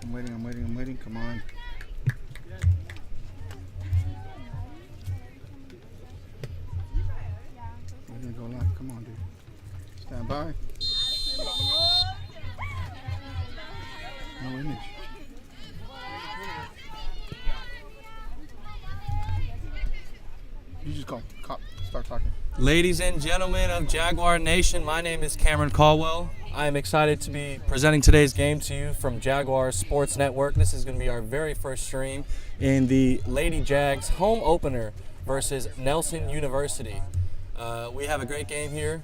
I'm waiting. Come on. We're going to go live. Come on, dude. Stand by. No image. You just go. Start talking. Ladies and gentlemen of Jaguar Nation, my name is Cameron Caldwell. I am excited to be presenting today's game to you from Jaguar Sports Network. This is going to be our very first stream in the Lady Jags home opener versus Nelson University. We have a great game here,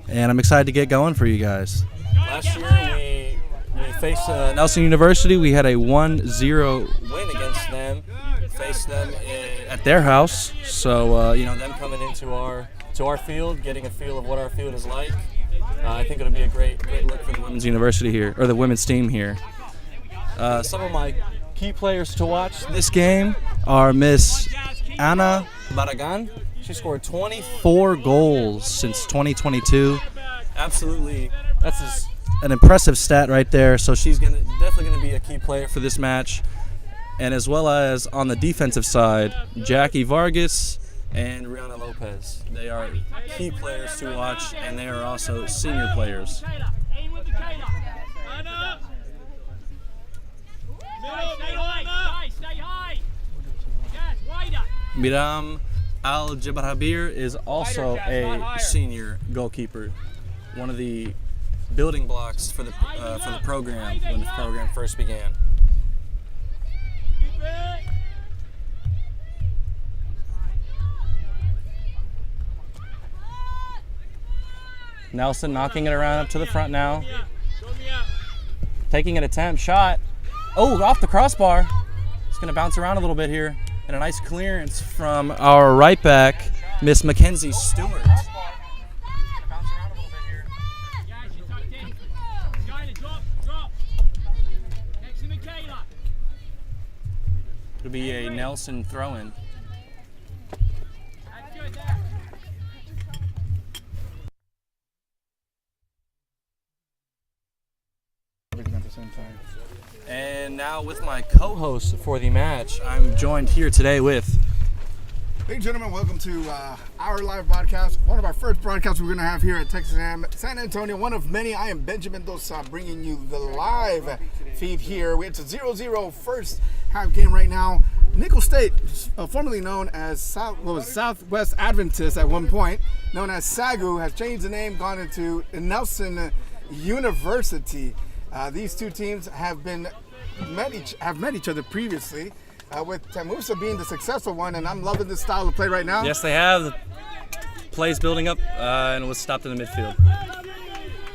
and I'm excited to get going for you guys. Last year we faced Nelson University. We had a 1-0 win against them. Faced them at their house, so them coming into our field, getting a feel of what our field is like. I think it'll be a great look for the women's university here, or the women's team here. Some of my key players to watch this game are Miss Ana Barragan. She scored 24 goals since 2022. Absolutely, that's an impressive stat right there. So she's definitely going to be a key player for this match. And as well as on the defensive side, Jackie Vargas and Rihanna Lopez. They are key players to watch, and they are also senior players. Miram Al-Jabarhabir is also a senior goalkeeper, one of the building blocks for the program when the program first began. Nelson knocking it around up to the front now. Taking an attempt, shot. Oh, off the crossbar. It's going to bounce around a little bit here. And a nice clearance from our right back, Miss Mackenzie Stewart. It'll be a Nelson throw-in. And now with my co-host for the match, I'm joined here today with... Ladies and gentlemen, welcome to our live broadcast. One of our first broadcasts we're going to have here at Texas A&M San Antonio. One of many. I am Benjamin Dosa, bringing you the live feed here. It's a 0-0 first half game right now. Nicholls State, formerly known as Southwest Adventist at one point, known as SAGU, has changed the name, gone into Nelson University. These two teams have met each other previously, with TAMUSA being the successful one, and I'm loving this style of play right now. Yes, they have. The play's building up, and it was stopped in the midfield.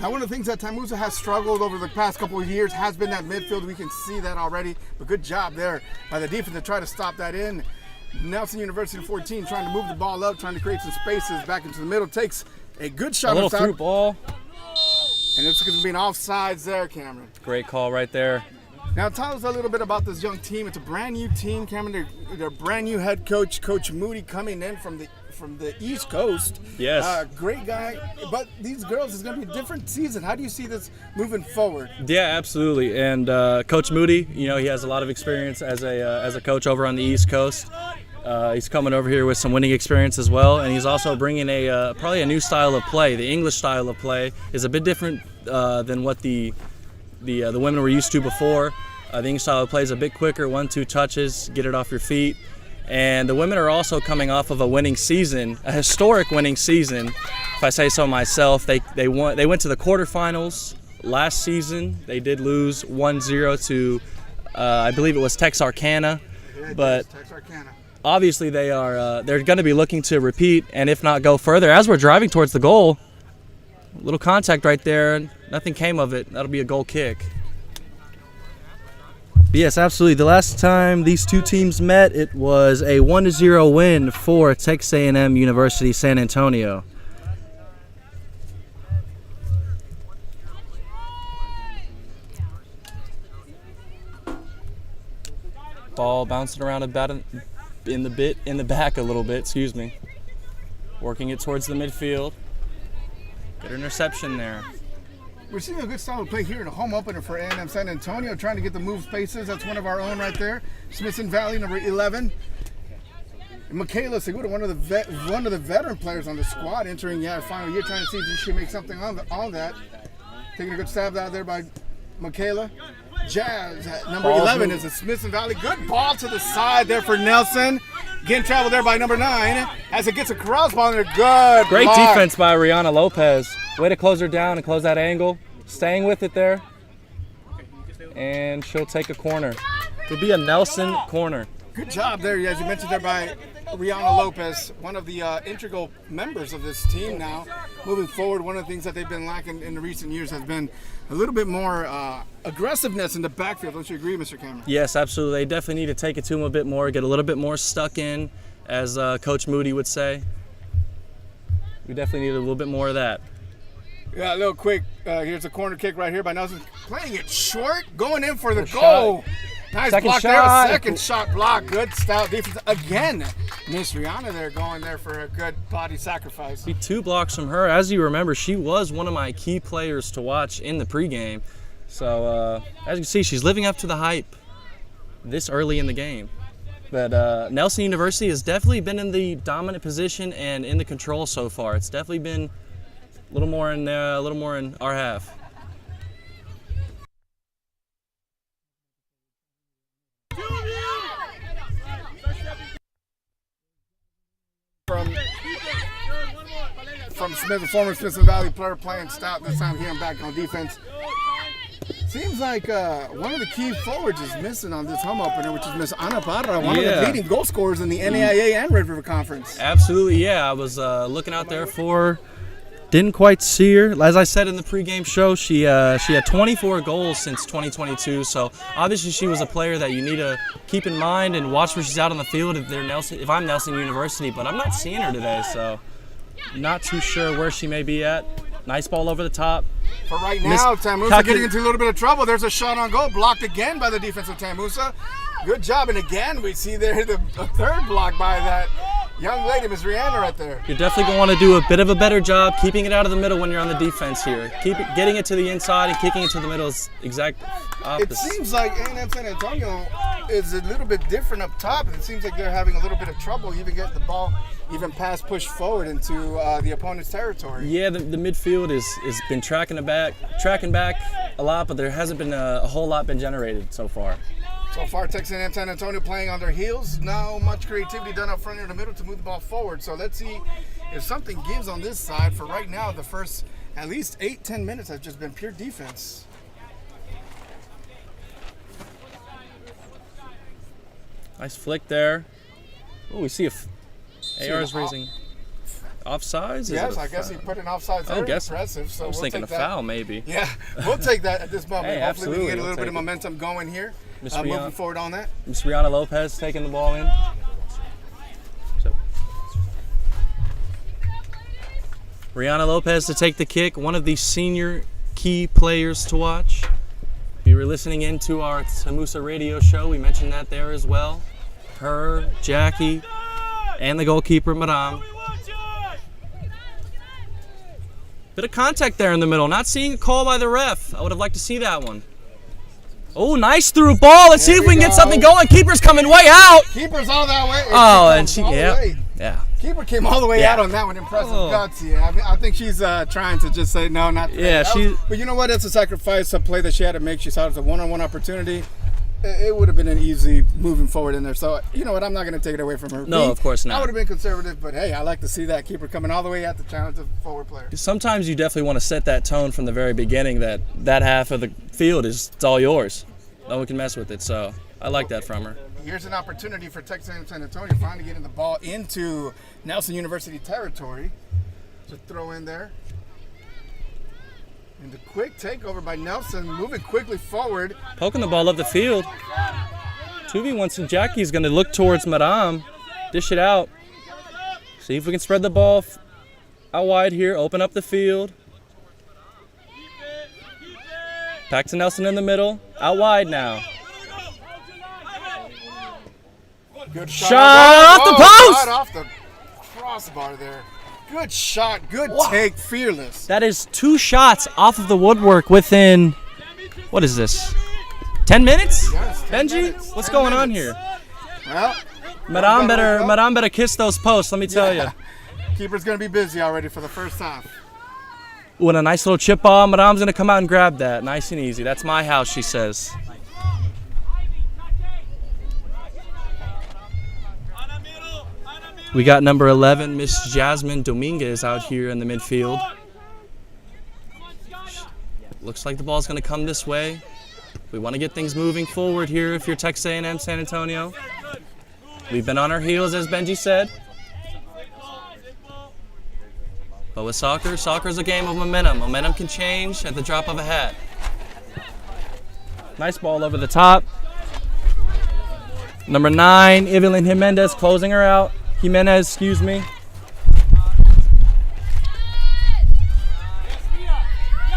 Now, one of the things that TAMUSA has struggled over the past couple of years has been that midfield. We can see that already, but good job there by the defense to try to stop that in. Nelson University 14 trying to move the ball up, trying to create some spaces back into the middle. Takes a good shot. A little through ball. And it's going to be an offsides there, Cameron. Great call right there. Now, tell us a little bit about this young team. It's a brand new team, Cameron. They're brand new head coach, Coach Moody, coming in from the East Coast. Yes. Great guy. But these girls, it's going to be a different season. How do you see this moving forward? Yeah, absolutely. And Coach Moody, he has a lot of experience as a coach over on the East Coast. He's coming over here with some winning experience as well, and he's also bringing probably a new style of play. The English style of play is a bit different than what the women were used to before. The English style of play is a bit quicker, 1-2 touches, get it off your feet. And the women are also coming off of a winning season, a historic winning season, if I say so myself. They went to the quarterfinals last season. They did lose 1-0 to, I believe it was Texarkana, but obviously they're going to be looking to repeat and if not go further. As we're driving towards the goal, a little contact right there. Nothing came of it. That'll be a goal kick. Yes, absolutely. The last time these two teams met, it was a 1-0 win for Texas A&M University San Antonio. Ball bouncing around about in the back a little bit. Excuse me. Working it towards the midfield. Good interception there. we're seeing a good style of play here in a home opener for A&M San Antonio, trying to get the move spaces. That's one of our own right there. Smithson Valley, number 11. And Michaela Segura, one of the veteran players on the squad, entering her final year, trying to see if she make something on that. Taking a good stab out there by Michaela. Jazz at number 11 is a Smithson Valley. Good ball to the side there for Nelson. Getting traveled there by number 9 as it gets a cross ball there. Good Great block. defense by Rihanna Lopez. Way to close her down and close that angle. Staying with it there. And she'll take a corner. It'll be a Nelson corner. Good job there, as you mentioned there by Rihanna Lopez, one of the integral members of this team now. Moving forward, one of the things that they've been lacking in the recent years has been a little bit more aggressiveness in the backfield. Don't you agree, Mr. Cameron? Yes, absolutely. They definitely need to take it to them a bit more, get a little bit more stuck in, as Coach Moody would say. We definitely need a little bit more of that. Yeah, a little quick. Here's a corner kick right here by Nelson. Playing it short, going in for the Good goal. shot. Nice Second block shot. there. Second shot block. Good style defense. Again, Miss Rihanna there going there for a good body sacrifice. Be 2 blocks from her. As you remember, she was one of my key players to watch in the pregame. So as you can see, she's living up to the hype this early in the game. But Nelson University has definitely been in the dominant position and in the control so far. It's definitely been a little more in our half. From Smith, former Smithson Valley player playing stout. This time here I'm back on defense. Seems like one of the key forwards is missing on this home opener, which is Miss Ana Parra, one of the leading goal scorers in the NAIA and Red River Conference. Absolutely, yeah. I was looking out there for her. Didn't quite see her. As I said in the pregame show, she had 24 goals since 2022. So obviously she was a player that you need to keep in mind and watch when she's out on the field if I'm Nelson University. But I'm not seeing her today, so not too sure where she may be at. Nice ball over the top. For right now, TAMUSA getting into a little bit of trouble. There's a shot on goal, blocked again by the defense of TAMUSA. Good job, and again we see there the third block by that young lady, Miss Rihanna, right there. You're definitely going to want to do a bit of a better job keeping it out of the middle when you're on the defense here. Getting it to the inside and kicking it to the middle is exact opposite. It seems like A&M San Antonio is a little bit different up top. It seems like they're having a little bit of trouble even getting the ball even pass pushed forward into the opponent's territory. Yeah, the midfield has been tracking back a lot, but there hasn't been a whole lot been generated so far. So far, Texas A&M San Antonio playing on their heels. Not much creativity done up front or in the middle to move the ball forward. So let's see if something gives on this side. For right now, the first at least 8-10 minutes has just been pure defense. Nice flick there. Oh, we see AR's raising. Offsides? Yes, I guess he put an offside there. Impressive. So I was thinking a foul, maybe. Yeah, we'll take that at this moment. Hey, hopefully we can get a little bit it. of momentum going here. Moving forward on that. Miss Rihanna Lopez taking the ball in. Rihanna Lopez to take the kick, one of the senior key players to watch. If you were listening into our TAMUSA radio show, we mentioned that there as well. Her, Jackie, and the goalkeeper, Madame. Bit of contact there in the middle. Not seeing a call by the ref. I would have liked to see that one. Oh, nice through ball. Let's see if we can get something going. Keeper's coming way out. Keeper's all that way. Oh, and yeah. Keeper came all the way out on that one. Impressive guts. Yeah, I think she's trying to just say no, not today. Yeah, but you know what? It's a sacrifice, a play that she had to make. She saw it as a one-on-one opportunity. It would have been an easy moving forward in there. So, you know what? I'm not going to take it away from her. No, of course not. I would have been conservative, but hey, I like to see that keeper coming all the way out to challenge the forward player. Sometimes you definitely want to set that tone from the very beginning that half of the field it's all yours. No one can mess with it. So I like that from her. Here's an opportunity for Texas A&M San Antonio finally getting the ball into Nelson University territory. To throw in there. And the quick takeover by Nelson, moving quickly forward. Poking the ball up the field. 2v1, so Jackie's going to look towards Madame. Dish it out. See if we can spread the ball out wide here. Open up the field. Back to Nelson in the middle. Out wide now. Good shot off the post! Right off the crossbar there. Good shot. Good take. Fearless. That is 2 shots off of the woodwork within, what is this, 10 minutes? Yes, 10 Benji, minutes. what's 10 going on minutes. here? Well, Madame better kiss those posts, let me tell you. Keeper's going to be busy already for the first half. Ooh, and a nice little chip ball. Madame's going to come out and grab that. Nice and easy. That's my house, she says. We got number 11, Miss Jasmine Dominguez, out here in the midfield. Looks like the ball's going to come this way. We want to get things moving forward here if you're Texas A&M San Antonio. We've been on our heels, as Benji said. But with soccer's a game of momentum. Momentum can change at the drop of a hat. Nice ball over the top. Number 9, Evelyn Jimenez closing her out. Excuse me.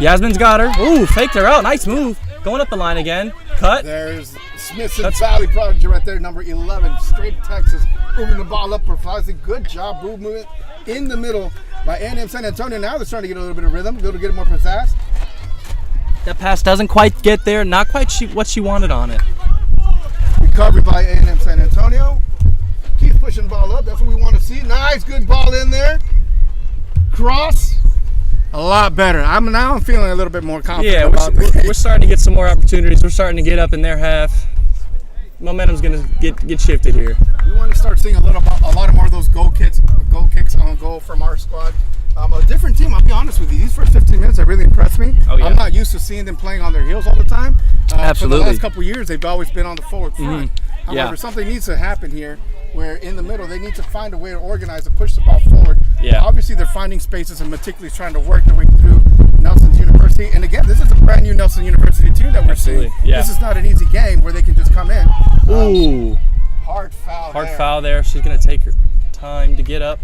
Yasmin's got her. Ooh, faked her out. Nice move. Going up the line again. Cut. There's Smithson Valley Project right there, number 11, straight Texas, moving the ball up precisely. Good job, movement in the middle by A&M San Antonio. Now they're starting to get a little bit of rhythm, a little get more pizzazz. That pass doesn't quite get there. Not quite what she wanted on it. Recovery by A&M San Antonio. Keeps pushing the ball up. That's what we want to see. Nice, good ball in there. Cross. A lot better. I'm feeling a little bit more confident. Yeah, about we're starting to get some more opportunities. We're starting to get up in their half. Momentum's gonna get shifted here. We want to start seeing a lot more of those goal kicks on goal from our squad. A different team. I'll be honest with you. These first 15 minutes have really impressed me. Oh, yeah. I'm not used to seeing them playing on their heels all the time. Absolutely. For the last couple years, they've always been on the forward front. Mm-hmm. However, something needs to happen here, where in the middle they need to find a way to organize to push the ball forward. Yeah. Obviously, they're finding spaces and meticulously trying to work their way through Nelson University. And again, this is a brand new Nelson University team that we're seeing. Yeah. This is not an easy game where they can just come in. Ooh. Hard foul foul there. She's going to take her time to get up.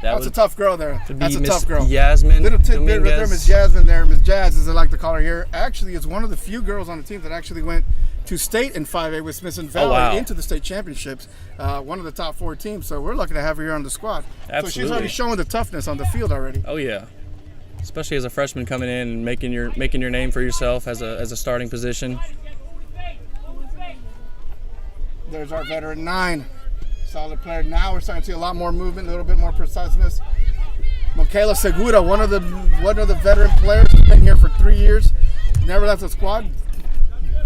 That's a tough girl there. That's a tough girl. Yasmin Little tidbit right there, Dominguez. Miss Jasmine there. Miss Jazz, as I like to call her here, actually is one of the few girls on the team that actually went to state in 5A with Smithson Valley into the state championships. One of the top 4 teams. So we're lucky to have her here on the squad. Absolutely. So she's already showing the toughness on the field already. Oh yeah, especially as a freshman coming in and making your name for yourself as a starting position. There's our veteran 9. Solid player. Now we're starting to see a lot more movement, a little bit more preciseness. Michaela Segura, one of the veteran players, has been here for 3 years, never left the squad.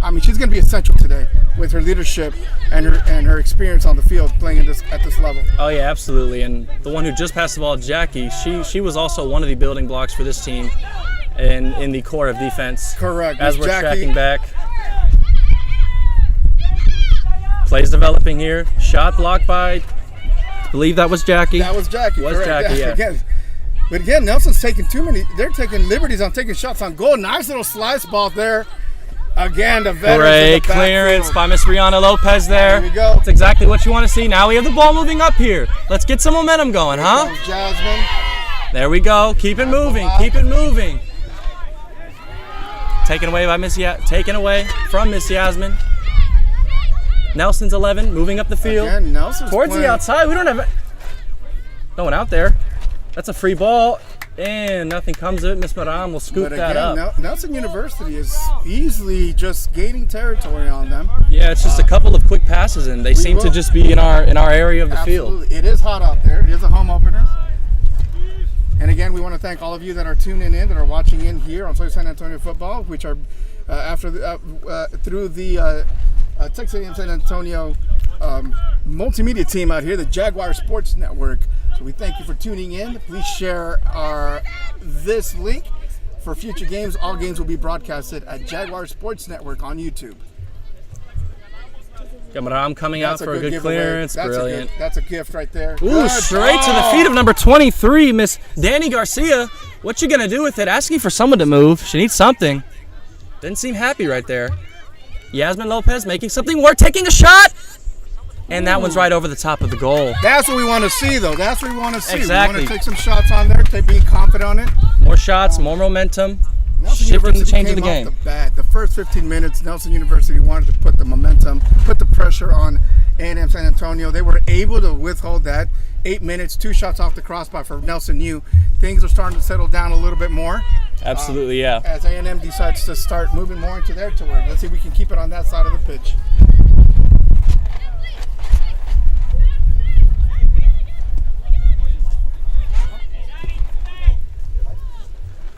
I mean, she's going to be essential today with her leadership and her experience on the field playing at this level. Oh yeah, absolutely. And the one who just passed the ball, Jackie, she was also one of the building blocks for this team in the core of defense. Correct. As we're Jackie, tracking back. Plays developing here. Shot blocked by, I believe that was Jackie. That was Jackie. Was correct. Jackie, yeah. But again, Nelson's taking too many. They're taking liberties on taking shots on goal. Nice little slice ball there. Again, the veterans. Great clearance by Miss Brianna Lopez there. There we go. That's exactly what you want to see. Now we have the ball moving up here. Let's get some momentum going, huh? Jasmine. There we go. Keep it moving. Keep it moving. Taken away from Miss Yasmin. Nelson's 11, moving up the field. Again, Nelson's towards playing. the outside. We don't have no one out there. That's a free ball, and nothing comes of it. Miss Maram will scoop that up. Nelson University is easily just gaining territory on them. Yeah, it's just a couple of quick passes, and they seem to just be in our area of the field. It is hot out there. It is a home opener. And again, we want to thank all of you that are tuning in, that are watching in here on Soy San Antonio Football, which are through the Texas A&M San Antonio multimedia team out here, the Jaguar Sports Network. So we thank you for tuning in. Please share this link for future games. All games will be broadcasted at Jaguar Sports Network on YouTube. Maram coming out for a good clearance. Brilliant. That's a gift right there. Ooh, Good. straight to the feet of number 23, Miss Danny Garcia. What you gonna do with it? Asking for someone to move. She needs something. Didn't seem happy right there. Yasmin Lopez making something work, taking a shot. And that one's right over the top of the goal. That's what we want to see, though. That's what we want to see. Exactly. We want to take some shots on there, being confident on it. More shots, more momentum. Nelson Shifting the University change of the came game. off the first 15 minutes, Nelson University wanted to put the momentum, put the pressure on A&M San Antonio. They were able to withhold that 8 minutes, 2 shots off the crossbar for Nelson Yu. Things are starting to settle down a little bit more. Absolutely, yeah. As A&M decides to start moving more into their tour. Let's see if we can keep it on that side of the pitch.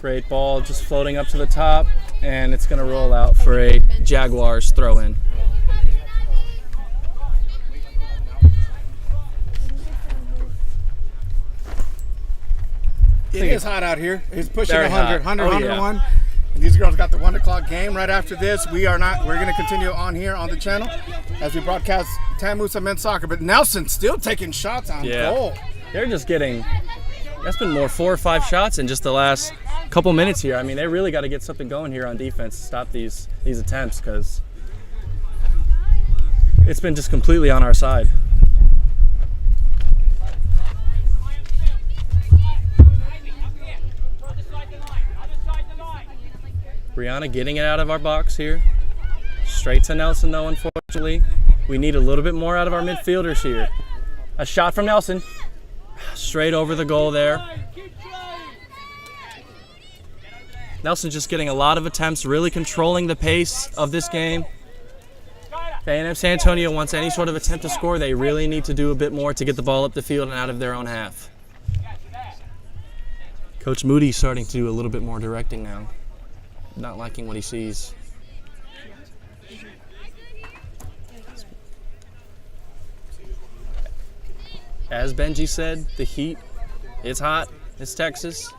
Great ball, just floating up to the top, and it's going to roll out for a Jaguars throw-in. It is hot out here. It's pushing Very 100, hot. 100, Oh, 101. yeah. And these girls got the 1 o'clock game right after this. We're going to continue on here on the channel as we broadcast TAMUSA men's soccer. But Nelson still taking shots on goal. They're just getting, that's been more 4 or 5 shots in just the last couple minutes here. I mean, they really got to get something going here on defense to stop these attempts, because it's been just completely on our side. Brianna getting it out of our box here. Straight to Nelson, though, unfortunately. We need a little bit more out of our midfielders here. A shot from Nelson. Straight over the goal there. Nelson just getting a lot of attempts, really controlling the pace of this game. If A&M San Antonio wants any sort of attempt to score, they really need to do a bit more to get the ball up the field and out of their own half. Coach Moody's starting to do a little bit more directing now. Not liking what he sees. As Benji said, the heat, it's hot, it's Texas.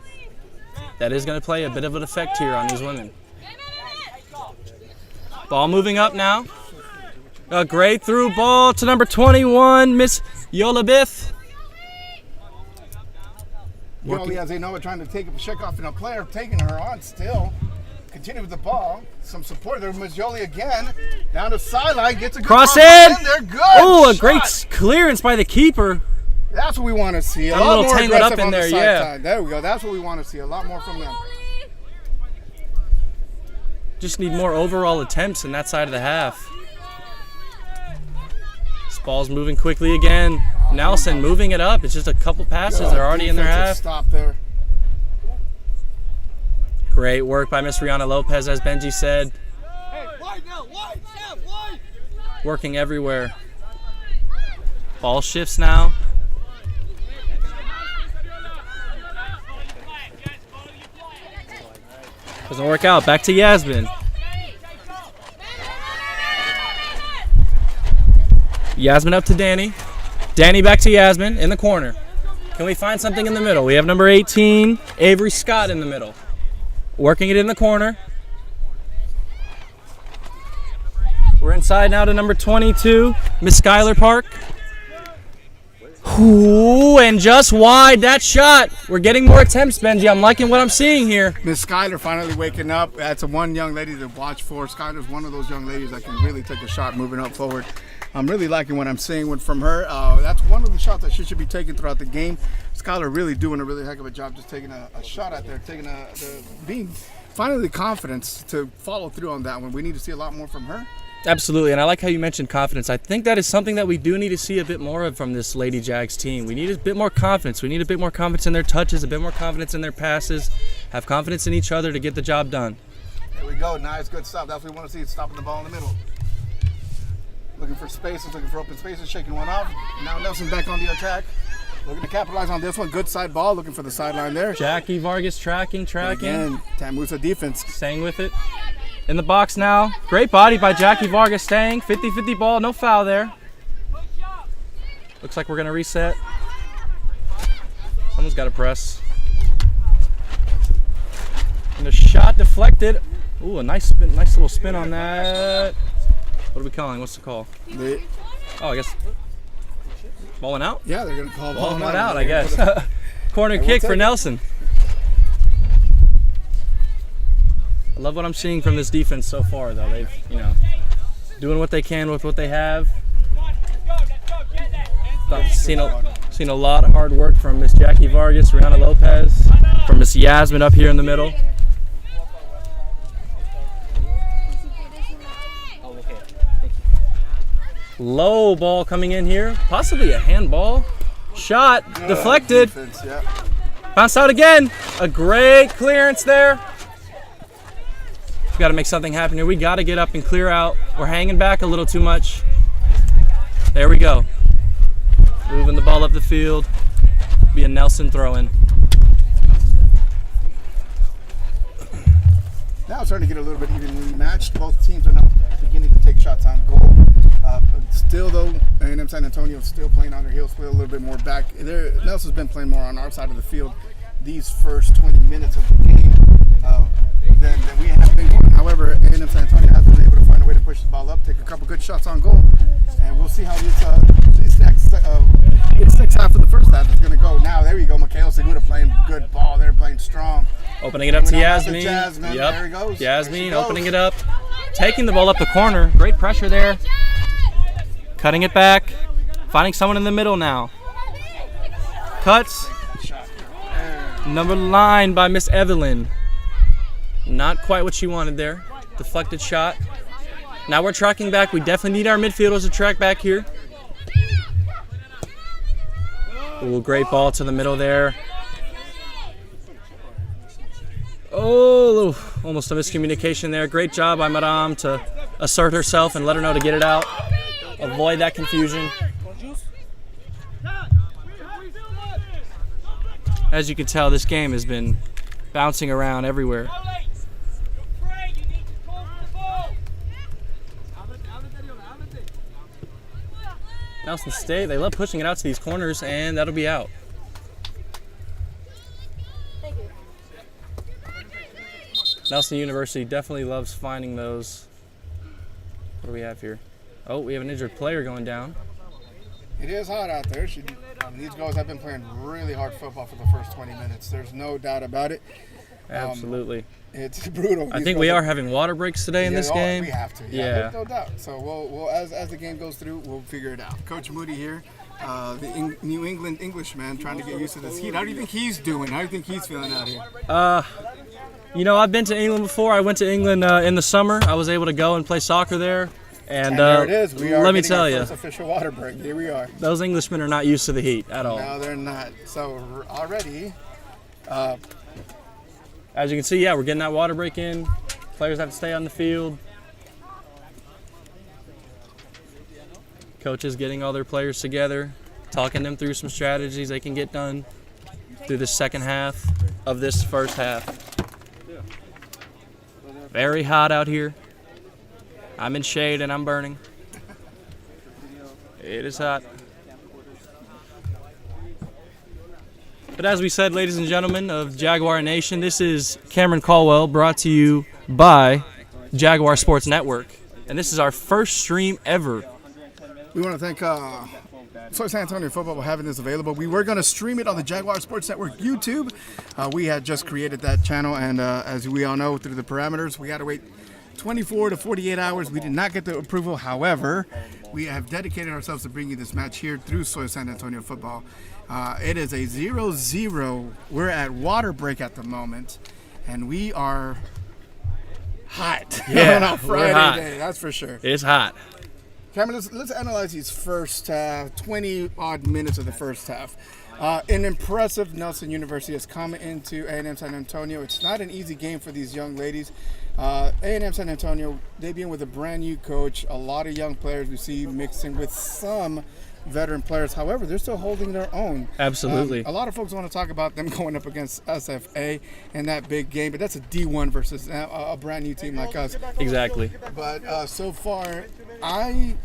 That is going to play a bit of an effect here on these women. Ball moving up now. A great through ball to number 21, Miss Yolabith. Yoli, as they know, it, trying to take a check off, and a player taking her on still. Continue with the ball. Some support there. Miss Yoli again. Down the sideline. Gets a good Cross ball in. They're good. Oh, a shot. great clearance by the keeper. That's what we want to see. A Got a lot little more tangled up aggressive in on the there, side yeah. side. There we go. That's what we want to see. A lot more from them. Just need more overall attempts in that side of the half. This ball's moving quickly again. Nelson moving it up. It's just a couple passes. They're already in their half. Stop there. Great work by Miss Rihanna Lopez, as Benji said. Working everywhere. Ball shifts now. Doesn't work out. Back to Yasmin. Yasmin up to Danny. Danny back to Yasmin in the corner. Can we find something in the middle? We have number 18, Avery Scott, in the middle. Working it in the corner. We're inside now to number 22, Miss Skylar Park. Ooh, and just wide, that shot. We're getting more attempts, Benji. I'm liking what I'm seeing here. Miss Skylar finally waking up. That's one young lady to watch for. Skylar's one of those young ladies that can really take a shot moving up forward. I'm really liking what I'm seeing from her. That's one of the shots that she should be taking throughout the game. Skylar really doing a really heck of a job just taking a shot out there, being finally the confidence to follow through on that one. We need to see a lot more from her. Absolutely, and I like how you mentioned confidence. I think that is something that we do need to see a bit more of from this Lady Jags team. We need a bit more confidence. We need a bit more confidence in their touches, a bit more confidence in their passes, have confidence in each other to get the job done. There we go. Nice, good stuff. That's what we want to see, stopping the ball in the middle. Looking for spaces, looking for open spaces, shaking one off. Now Nelson back on the attack. Looking to capitalize on this one. Good side ball, looking for the sideline there. Jackie Vargas tracking. Again, TAMUSA defense. Staying with it. In the box now. Great body by Jackie Vargas, staying. 50-50 ball, no foul there. Looks like we're going to reset. Someone's got to press. And a shot deflected. Ooh, a nice little spin on that. What are we calling? What's the call? I guess balling out? Yeah, they're going to call balling out, I guess. Corner kick for Nelson. I love what I'm seeing from this defense so far, though. They've, doing what they can with what they have. Seen a lot of hard work from Miss Jackie Vargas, Rihanna Lopez, from Miss Yasmin up here in the middle. Low ball coming in here, possibly a handball. Shot deflected. Defense, yeah. Bounced out again. A great clearance there. We've got to make something happen here. We got to get up and clear out. We're hanging back a little too much. There we go. Moving the ball up the field. Be a Nelson throw-in. Now it's starting to get a little bit evenly matched. Both teams are now beginning to take shots on goal. Still, though, A&M San Antonio is still playing on their heels, play a little bit more back. Nelson's been playing more on our side of the field these first 20 minutes of the game than we have been going. However, A&M San Antonio has been able to find a way to push the ball up, take a couple good shots on goal, and we'll see how this next half of the first half is going to go. Now, there you go, Mikhail Segura playing good ball. They're playing strong. Opening it up to Yasmin. Yep. There he goes. Yasmin opening it up. Taking the ball up the corner. Great pressure there. Cutting it back. Finding someone in the middle now. Cuts. Number 9 by Miss Evelyn. Not quite what she wanted there. Deflected shot. Now we're tracking back. We definitely need our midfielders to track back here. Ooh, great ball to the middle there. Oh, almost a miscommunication there. Great job by Madame to assert herself and let her know to get it out. Avoid that confusion. As you can tell, this game has been bouncing around everywhere. Nelson State, they love pushing it out to these corners, and that'll be out. Nelson University definitely loves finding those. What do we have here? Oh, we have an injured player going down. It is hot out there. These girls have been playing really hard football for the first 20 minutes. There's no doubt about it. Absolutely. It's brutal. I think we are having water breaks today in this game. We have to. Yeah. There's no doubt. So we'll as the game goes through, we'll figure it out. Coach Moody here, the New England Englishman, trying to get used to this heat. How do you think he's doing? How do you think he's feeling out here? You know, I've been to England before. I went to England in the summer. I was able to go and play soccer there. And there it is. We are let me tell you, first official water break. Here we are. Those Englishmen are not used to the heat at all. No, they're not. So already, as you can see, yeah, we're getting that water break in. Players have to stay on the field. Coaches getting all their players together, talking them through some strategies they can get done through the second half of this first half. Very hot out here. I'm in shade and I'm burning. It is hot. But as we said, ladies and gentlemen of Jaguar Nation, this is Cameron Caldwell, brought to you by Jaguar Sports Network. And this is our first stream ever. We want to thank San Antonio Football for having this available. We were going to stream it on the Jaguar Sports Network YouTube. We had just created that channel, and as we all know, through the parameters, we got to wait 24 to 48 hours. We did not get the approval. However, we have dedicated ourselves to bringing this match here through San Antonio Football. It is a 0-0. We're at water break at the moment, and we are hot. Yeah, on a Friday we're hot. day, that's for sure. It's hot. Cameron, let's analyze these first 20-odd minutes of the first half. An impressive Nelson University has come into A&M San Antonio. It's not an easy game for these young ladies. A&M San Antonio, they begin with a brand new coach, a lot of young players we see mixing with some veteran players. However, they're still holding their own. Absolutely. A lot of folks want to talk about them going up against SFA in that big game, but that's a D1 versus a brand new team like us. Exactly. But so far, I'm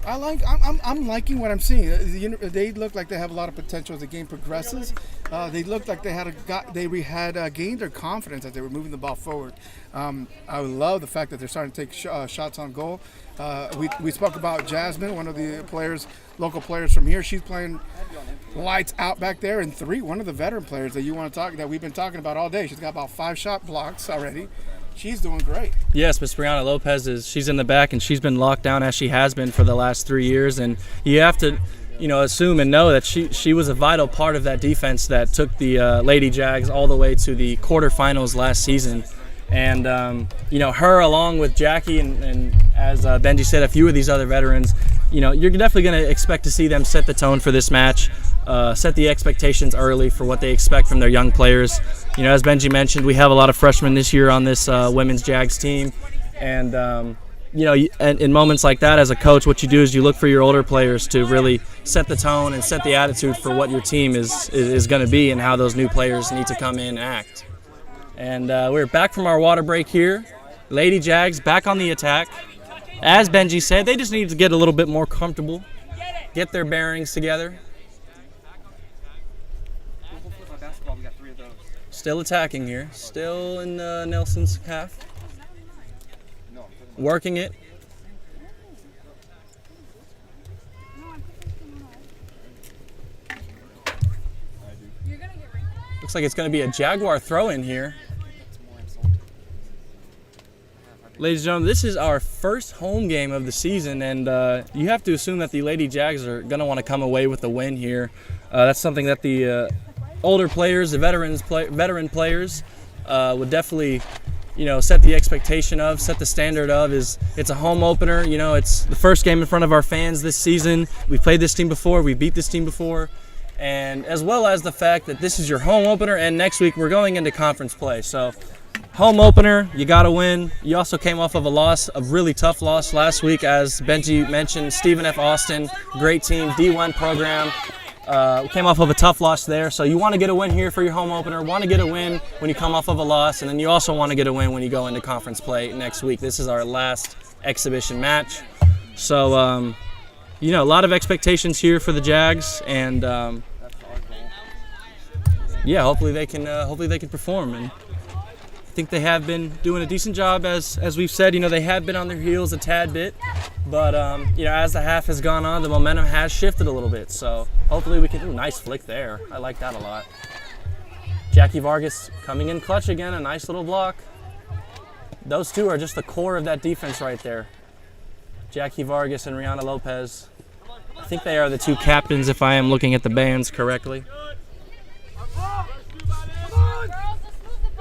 liking what I'm seeing. They look like they have a lot of potential as the game progresses. They looked like they had gained their confidence as they were moving the ball forward. I love the fact that they're starting to take shots on goal. We spoke about Jasmine, one of the players, local players from here. She's playing lights out back there. And one of the veteran players that we've been talking about all day. She's got about 5 shot blocks already. She's doing great. Yes, Miss Brianna Lopez she's in the back, and she's been locked down as she has been for the last 3 years. And you have to, assume and know that she was a vital part of that defense that took the Lady Jags all the way to the quarterfinals last season. And her, along with Jackie and as Benji said, a few of these other veterans, you're definitely going to expect to see them set the tone for this match, set the expectations early for what they expect from their young players. As Benji mentioned, we have a lot of freshmen this year on this women's Jags team, and and in moments like that, as a coach, what you do is you look for your older players to really set the tone and set the attitude for what your team is going to be and how those new players need to come in and act. And we're back from our water break here. Lady Jags back on the attack. As Benji said, they just need to get a little bit more comfortable, get their bearings together. Still attacking here, still in Nelson's half. Working it. Looks like it's going to be a Jaguar throw-in here. Ladies and gentlemen, this is our first home game of the season, and you have to assume that the Lady Jags are going to want to come away with the win here. That's something that the older players, the veteran players, would definitely, set the expectation of, set the standard of. It's a home opener. It's the first game in front of our fans this season. We've played this team before. We've beat this team before. And as well as the fact that this is your home opener, and next week we're going into conference play. So home opener, you got to win. You also came off of a really tough loss last week, as Benji mentioned. Stephen F. Austin, great team, D1 program. Came off of a tough loss there, so you want to get a win here for your home opener. Want to get a win when you come off of a loss, and then you also want to get a win when you go into conference play next week. This is our last exhibition match, so a lot of expectations here for the Jags, and hopefully they can perform. And I think they have been doing a decent job, as we've said. They have been on their heels a tad bit, but as the half has gone on, the momentum has shifted a little bit. So hopefully we can do a nice flick there. I like that a lot. Jackie Vargas coming in clutch again, a nice little block. Those two are just the core of that defense right there. Jackie Vargas and Rihanna Lopez. I think they are the two captains, if I am looking at the bands correctly.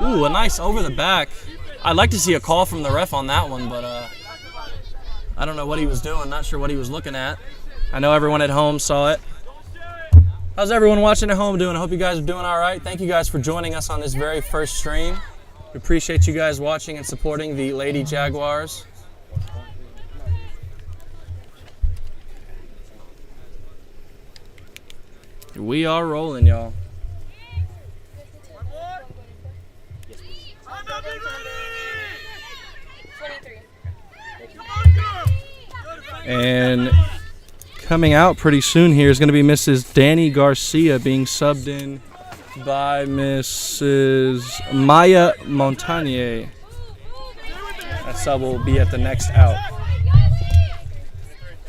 Ooh, a nice over the back. I'd like to see a call from the ref on that one, but I don't know what he was doing. Not sure what he was looking at. I know everyone at home saw it. How's everyone watching at home doing? I hope you guys are doing all right. Thank you guys for joining us on this very first stream. We appreciate you guys watching and supporting the Lady Jaguars. We are rolling, y'all. And coming out pretty soon here is going to be Mrs. Danny Garcia, being subbed in by Mrs. Maya Montagnier. That sub will be at the next out.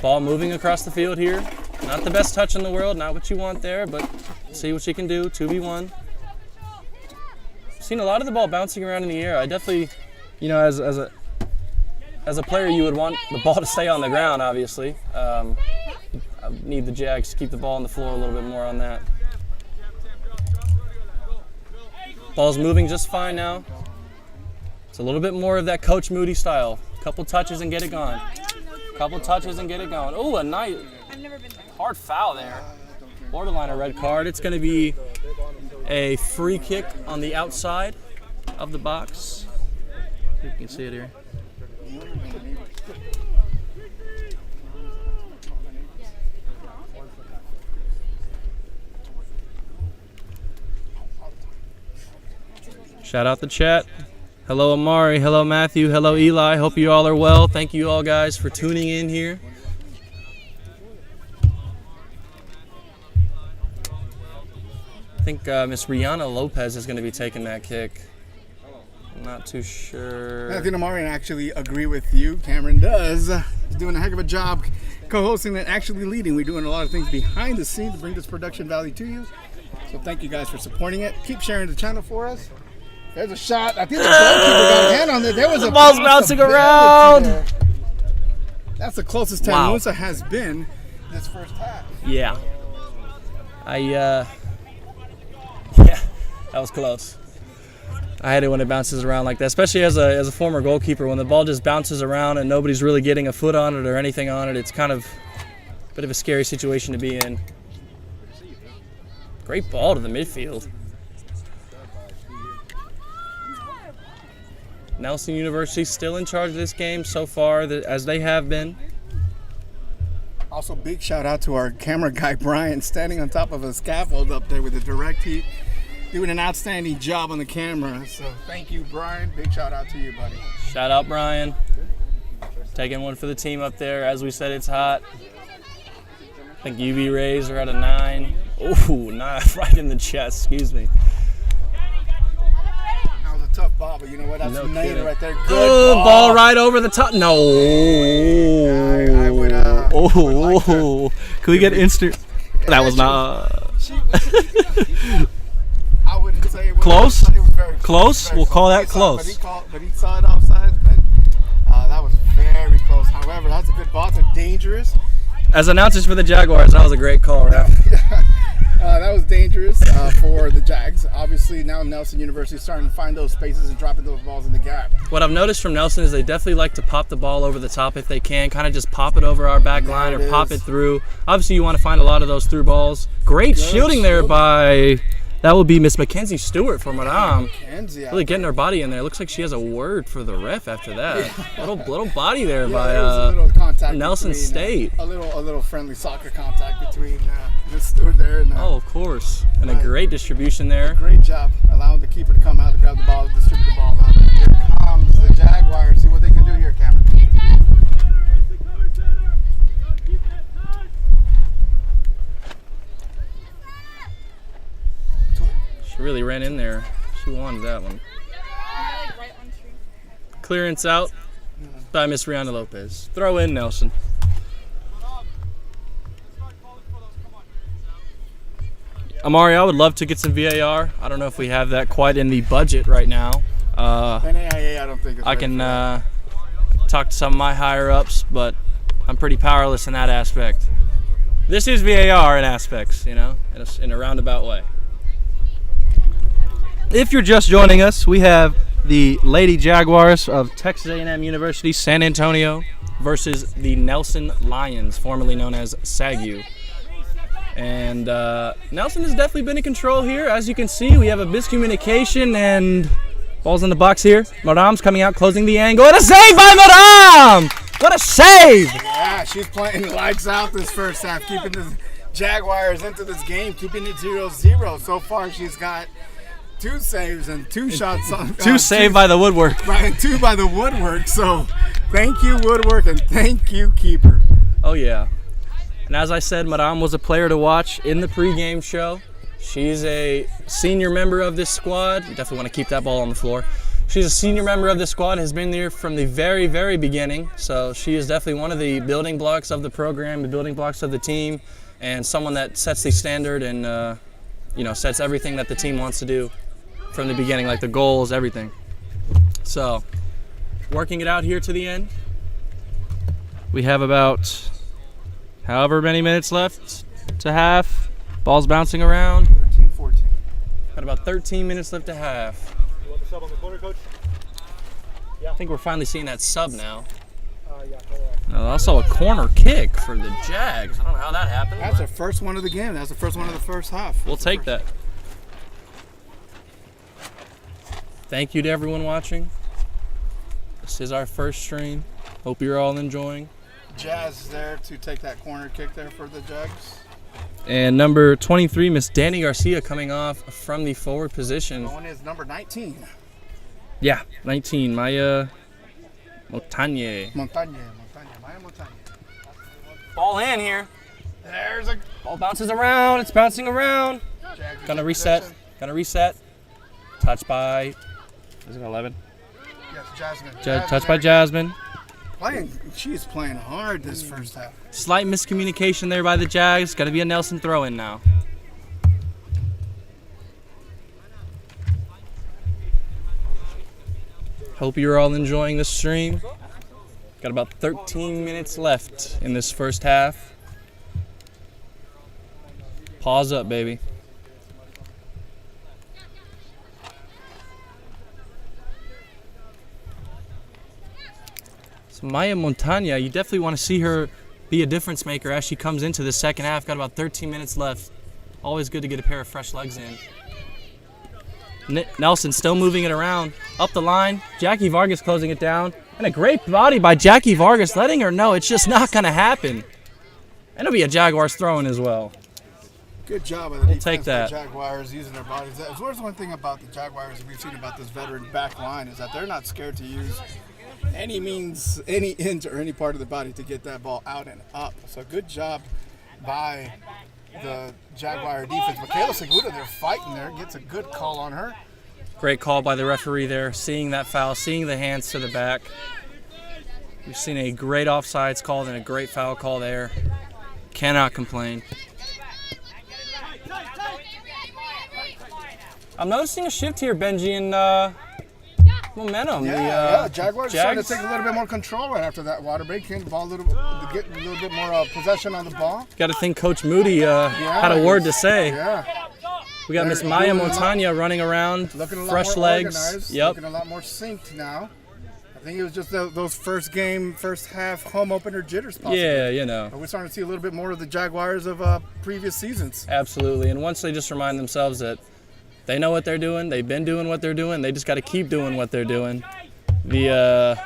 Ball moving across the field here. Not the best touch in the world, not what you want there, but see what she can do. 2v1. Seen a lot of the ball bouncing around in the air. I definitely, as a player, you would want the ball to stay on the ground, obviously. I need the Jags to keep the ball on the floor a little bit more on that. Ball's moving just fine now. It's a little bit more of that Coach Moody style. Couple touches and get it gone. Couple touches and get it going. Oh, a nice hard foul there. Borderline a red card. It's going to be a free kick on the outside of the box. You can see it here. Shout out the chat. Hello Amari, hello Matthew, hello Eli. Hope you all are well. Thank you all guys for tuning in here. I think Miss Rihanna Lopez is going to be taking that kick. I'm not too sure. Matthew and Amari actually agree with you. Cameron does. He's doing a heck of a job co-hosting and actually leading. We're doing a lot of things behind the scenes to bring this production value to you. So thank you guys for supporting it. Keep sharing the channel for us. There's a shot. I think the goalkeeper got a hand on it. There was the ball's bouncing around. That's the closest TAMUSA has been this first half. Yeah. That was close. I hate it when it bounces around like that, especially as a former goalkeeper. When the ball just bounces around and nobody's really getting a foot on it or anything on it, it's kind of Bit of a scary situation to be in. Great ball to the midfield. Nelson University still in charge of this game so far, as they have been. Also, big shout out to our camera guy, Brian, standing on top of a scaffold up there with the direct heat, doing an outstanding job on the camera. So thank you, Brian. Big shout out to you, buddy. Shout out, Brian. Taking one for the team up there. As we said, it's hot. I think UV rays are at a 9. Ooh, right in the chest, excuse me. That was a tough ball, but you know what? That's No nailed kidding. right there. Good Oh, ball right over the top. No. I would, Can we get instant? That was not. I wouldn't say it was Close? It was very Close? very We'll call that He saw- close. But he saw it offside. But that was very close. However, that's a good ball. It's dangerous. As announcers for the Jaguars, that was a great call, right? That was dangerous for the Jags. Obviously, now Nelson University is starting to find those spaces and dropping those balls in the gap. What I've noticed from Nelson is they definitely like to pop the ball over the top if they can, kind of just pop it over our back line or pop it through. Obviously, you want to find a lot of those through balls. Great shielding there by, that would be Miss Mackenzie Stewart for Madame. Really getting her body in there. Looks like she has a word for the ref after that. Little body there by there was a little contact Nelson between, State. A little friendly soccer contact between Miss Stewart there and Oh, of course. And a great distribution there. great job allowing the keeper to come out to grab the ball, distribute the ball out. Here comes the Jaguars. See what they can do here, Cameron. She really ran in there. She wanted that one. Clearance out by Miss Rihanna Lopez. Throw in, Nelson. Amari, I would love to get some VAR. I don't know if we have that quite in the budget right now. NAIA, I don't think it's I ready can for that. talk to some of my higher ups, but I'm pretty powerless in that aspect. This is VAR in aspects, you know, in a roundabout way. If you're just joining us, we have the Lady Jaguars of Texas A&M University San Antonio versus the Nelson Lions, formerly known as SAGU. And Nelson has definitely been in control here. As you can see, we have a miscommunication and ball's in the box here. Madame's coming out, closing the angle. And a save by Madame! What a save! Yeah, she's playing lights out this first half, keeping the Jaguars into this game, keeping it 0-0. So far, she's got 2 saves and 2 shots on. Two saved by the woodwork. Right, and 2 by the woodwork. So thank you, woodwork, and thank you, keeper. Oh, yeah. And as I said, Madame was a player to watch in the pregame show. She's a senior member of this squad. You definitely want to keep that ball on the floor. She's a senior member of this squad, has been there from the very, very beginning. So she is definitely one of the building blocks of the program, the building blocks of the team, and someone that sets the standard and sets everything that the team wants to do from the beginning, like the goals, everything. So, working it out here to the end. We have about however many minutes left to half. Ball's bouncing around. 13-14. Got about 13 minutes left to half. You want the sub on the corner, coach? I think we're finally seeing that sub now. Yeah, correct. Also a corner kick for the Jags. I don't know how that happened. That's the first one of the game. That's the first one of the first half. We'll take that. Thank you to everyone watching. This is our first stream. Hope you're all enjoying. Jazz is there to take that corner kick there for the Jags. And number 23, Miss Danny Garcia, coming off from the forward position. One is number 19. Yeah, 19, Maya Montagne. Maya Montagne. Ball in here. There's a Ball bounces around. It's bouncing around. Jags Gonna in reset. possession. Gonna reset. Touch by, is it 11? Yes, Jasmine. Touch by Jasmine. She's playing hard this first half. Slight miscommunication there by the Jags. Got to be a Nelson throw-in now. Hope you're all enjoying this stream. Got about 13 minutes left in this first half. Pause up, baby. So Maya Montagne, you definitely want to see her be a difference maker as she comes into the second half. Got about 13 minutes left. Always good to get a pair of fresh legs in. Nelson still moving it around. Up the line. Jackie Vargas closing it down. And a great body by Jackie Vargas, letting her know it's just not going to happen. And it'll be a Jaguars throw-in as well. Good job of the defense take that. by the Jaguars using their bodies. That's one thing about the Jaguars we've seen about this veteran back line is that they're not scared to use any means, any inch or any part of the body to get that ball out and up. So good job by the Jaguar defense. Michaela Seguda, they're fighting there, gets a good call on her. Great call by the referee there, seeing that foul, seeing the hands to the back. We've seen a great offsides call and a great foul call there. Cannot complain. I'm noticing a shift here, Benji, in momentum. Yeah, Jaguars starting to take a little bit more control right after that water break. Get a little bit more possession on the ball. Got to think Coach Moody had a word to say. Yeah. We got Miss Maya Montagna running around, looking a lot fresh more legs. Organized, Yep. Looking a lot more synced now. I think it was just those first half home opener jitters possibly. Yeah, you know. But we're starting to see a little bit more of the Jaguars of previous seasons. Absolutely. And once they just remind themselves that they know what they're doing, they've been doing what they're doing, they just got to keep doing what they're doing. The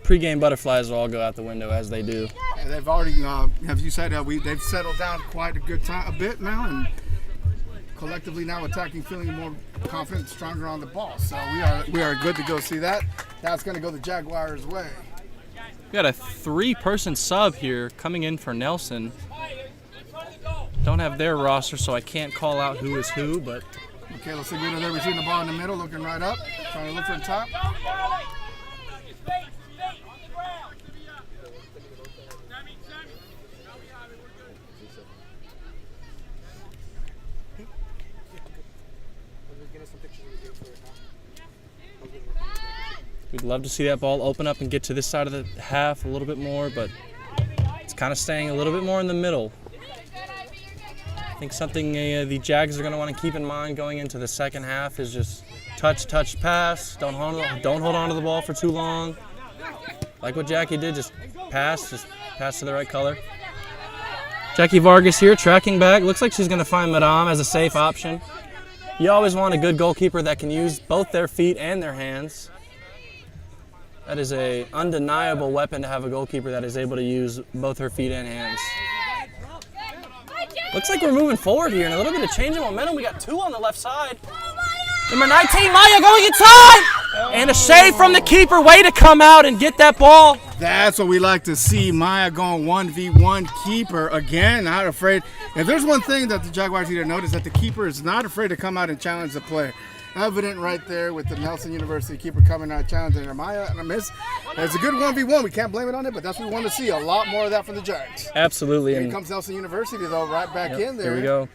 pregame butterflies will all go out the window as they do. And they've already, as you said, they've settled down quite a bit now, and collectively now attacking, feeling more confident, stronger on the ball. So we are good to go see that. That's going to go the Jaguars' way. We got a 3-person sub here coming in for Nelson. Don't have their roster, so I can't call out who is who, but Michaela Seguda there receiving the ball in the middle, looking right up, trying to look for the top. we'd love to see that ball open up and get to this side of the half a little bit more, but it's kind of staying a little bit more in the middle. I think something the Jags are going to want to keep in mind going into the second half is just touch, pass. Don't hold on to the ball for too long. Like what Jackie did, just pass to the right color. Jackie Vargas here, tracking back. Looks like she's going to find Madame as a safe option. You always want a good goalkeeper that can use both their feet and their hands. That is an undeniable weapon to have a goalkeeper that is able to use both her feet and hands. Looks like we're moving forward here and a little bit of change in momentum. We got 2 on the left side. Number 19, Maya going inside! And a save from the keeper. Way to come out and get that ball. That's what we like to see. Maya going 1v1 keeper again, not afraid. If there's one thing that the Jaguars need to notice, that the keeper is not afraid to come out and challenge the player. Evident right there with the Nelson University keeper coming out challenging Maya and a miss. It's a good 1v1. We can't blame it on it, but that's what we want to see. A lot more of that from the Jags. Absolutely. Here comes Nelson University, though, right back in there. Here we go.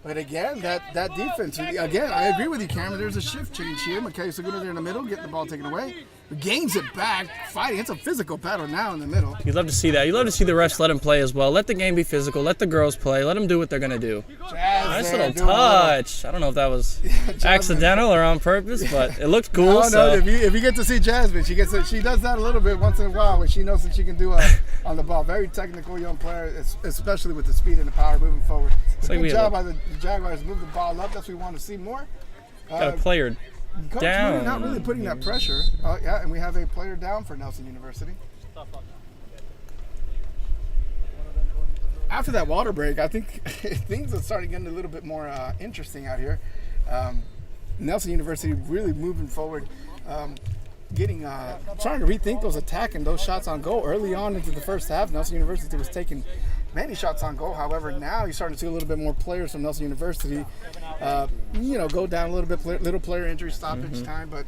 But again, that defense, again, I agree with you, Cameron. There's a shift change here. Michaela Seguda there in the middle, getting the ball taken away. Gains it back, fighting. It's a physical battle now in the middle. You'd love to see that. You'd love to see the refs let them play as well. Let the game be physical. Let the girls play. Let them do what they're going to do. Nice little touch. I don't know if that was accidental or on purpose, but it looked cool. No, if you get to see Jasmine, she does that a little bit once in a while when she knows that she can do on the ball. Very technical young player, especially with the speed and the power moving forward. Good job by the Jaguars move the ball up. That's what we want to see more. Got a player Coach down. Really not really putting that pressure. Yeah, and we have a player down for Nelson University. After that water break, I think things are starting getting a little bit more interesting out here. Nelson University really moving forward, trying to rethink those attack and those shots on goal early on into the first half. Nelson University was taking many shots on goal. However, now you're starting to see a little bit more players from Nelson University, go down a little bit, little player injury stoppage time. But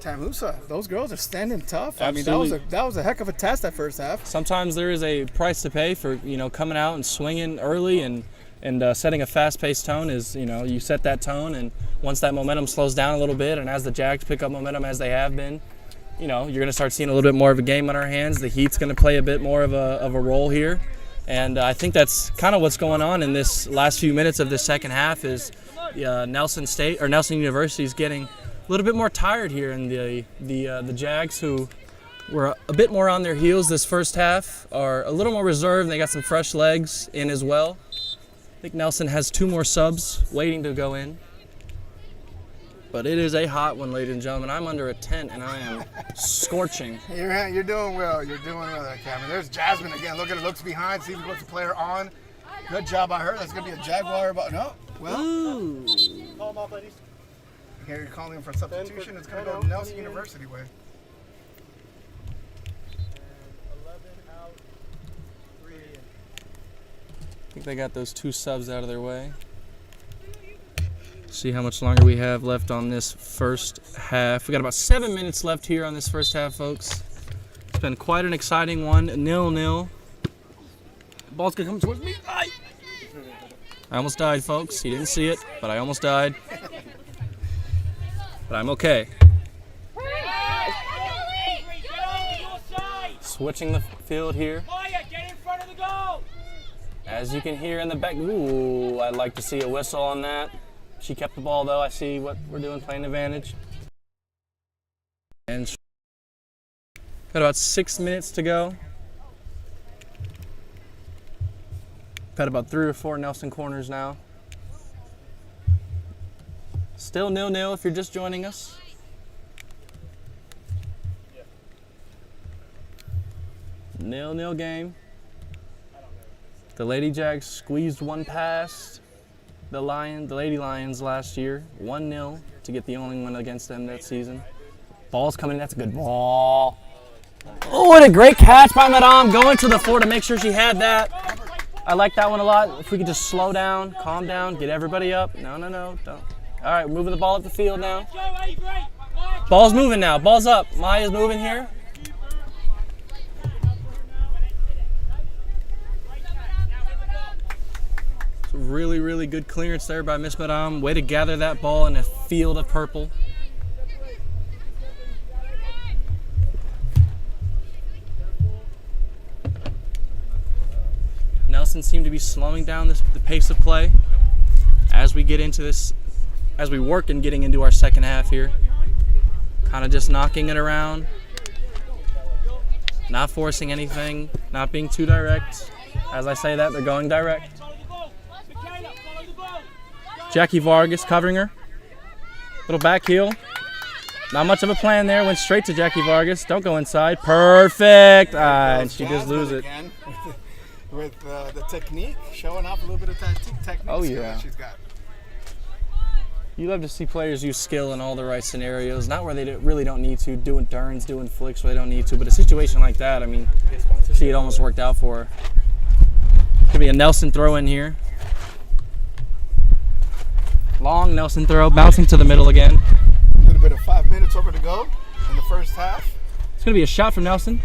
TAMUSA, those girls are standing tough. Absolutely. I mean, that was a heck of a test that first half. Sometimes there is a price to pay for coming out and swinging early and setting a fast-paced tone. Is you set that tone, and once that momentum slows down a little bit, and as the Jags pick up momentum as they have been, you're going to start seeing a little bit more of a game on our hands. The heat's going to play a bit more of a role here. And I think that's kind of what's going on in this last few minutes of this second half is Nelson University is getting a little bit more tired here, and the Jags, who were a bit more on their heels this first half, are a little more reserved, and they got some fresh legs in as well. I think Nelson has 2 more subs waiting to go in. But it is a hot one, ladies and gentlemen. I'm under a tent, and I am scorching. You're doing well. You're doing well there, Cameron. There's Jasmine again. Look at it. Looks behind. See if he puts the player on. Good job by her. That's going to be a Jaguar. But no. Well. Ooh. Call them off, ladies. Here you're calling for substitution. It's going to go Nelson University way. 11 out, 3 in. I think they got those 2 subs out of their way. See how much longer we have left on this first half. We got about 7 minutes left here on this first half, folks. It's been quite an exciting one. 0-0. Ball's gonna come towards me. I almost died, folks. You didn't see it, but I almost died. But I'm okay. Switching the field here. As you can hear in the back. Ooh, I'd like to see a whistle on that. She kept the ball, though. I see what we're doing, playing advantage. And got about 6 minutes to go. Got about 3 or 4 Nelson corners now. Still 0-0 if you're just joining us. Nil game. The Lady Jags squeezed one past the Lady Lions last year, 1-0 to get the only win against them that season. Ball's coming in. That's a good ball. Oh, what a great catch by Madame, going to the floor to make sure she had that. I like that one a lot. If we could just slow down, calm down, get everybody up. No, don't. All right, moving the ball up the field now. Ball's moving now. Ball's up. Maya's moving here. Really, really good clearance there by Miss Madame. Way to gather that ball in a field of purple. Nelson seemed to be slowing down the pace of play as we get into this, as we work in getting into our second half here. Kind of just knocking it around, not forcing anything, not being too direct. As I say that, they're going direct. Jackie Vargas covering her. Little back heel. Not much of a plan there. Went straight to Jackie Vargas. Don't go inside. Perfect. And she just loses it. Again, with the technique, showing off a little bit of technique. Oh, yeah. That she's got. You love to see players use skill in all the right scenarios. Not where they really don't need to. Doing turns, doing flicks where they don't need to. But a situation like that, I mean, see, it almost worked out for her. Could be a Nelson throw in here. Long Nelson throw, bouncing to the middle again. A little bit of 5 minutes over to go in the first half. It's going to be a shot from Nelson.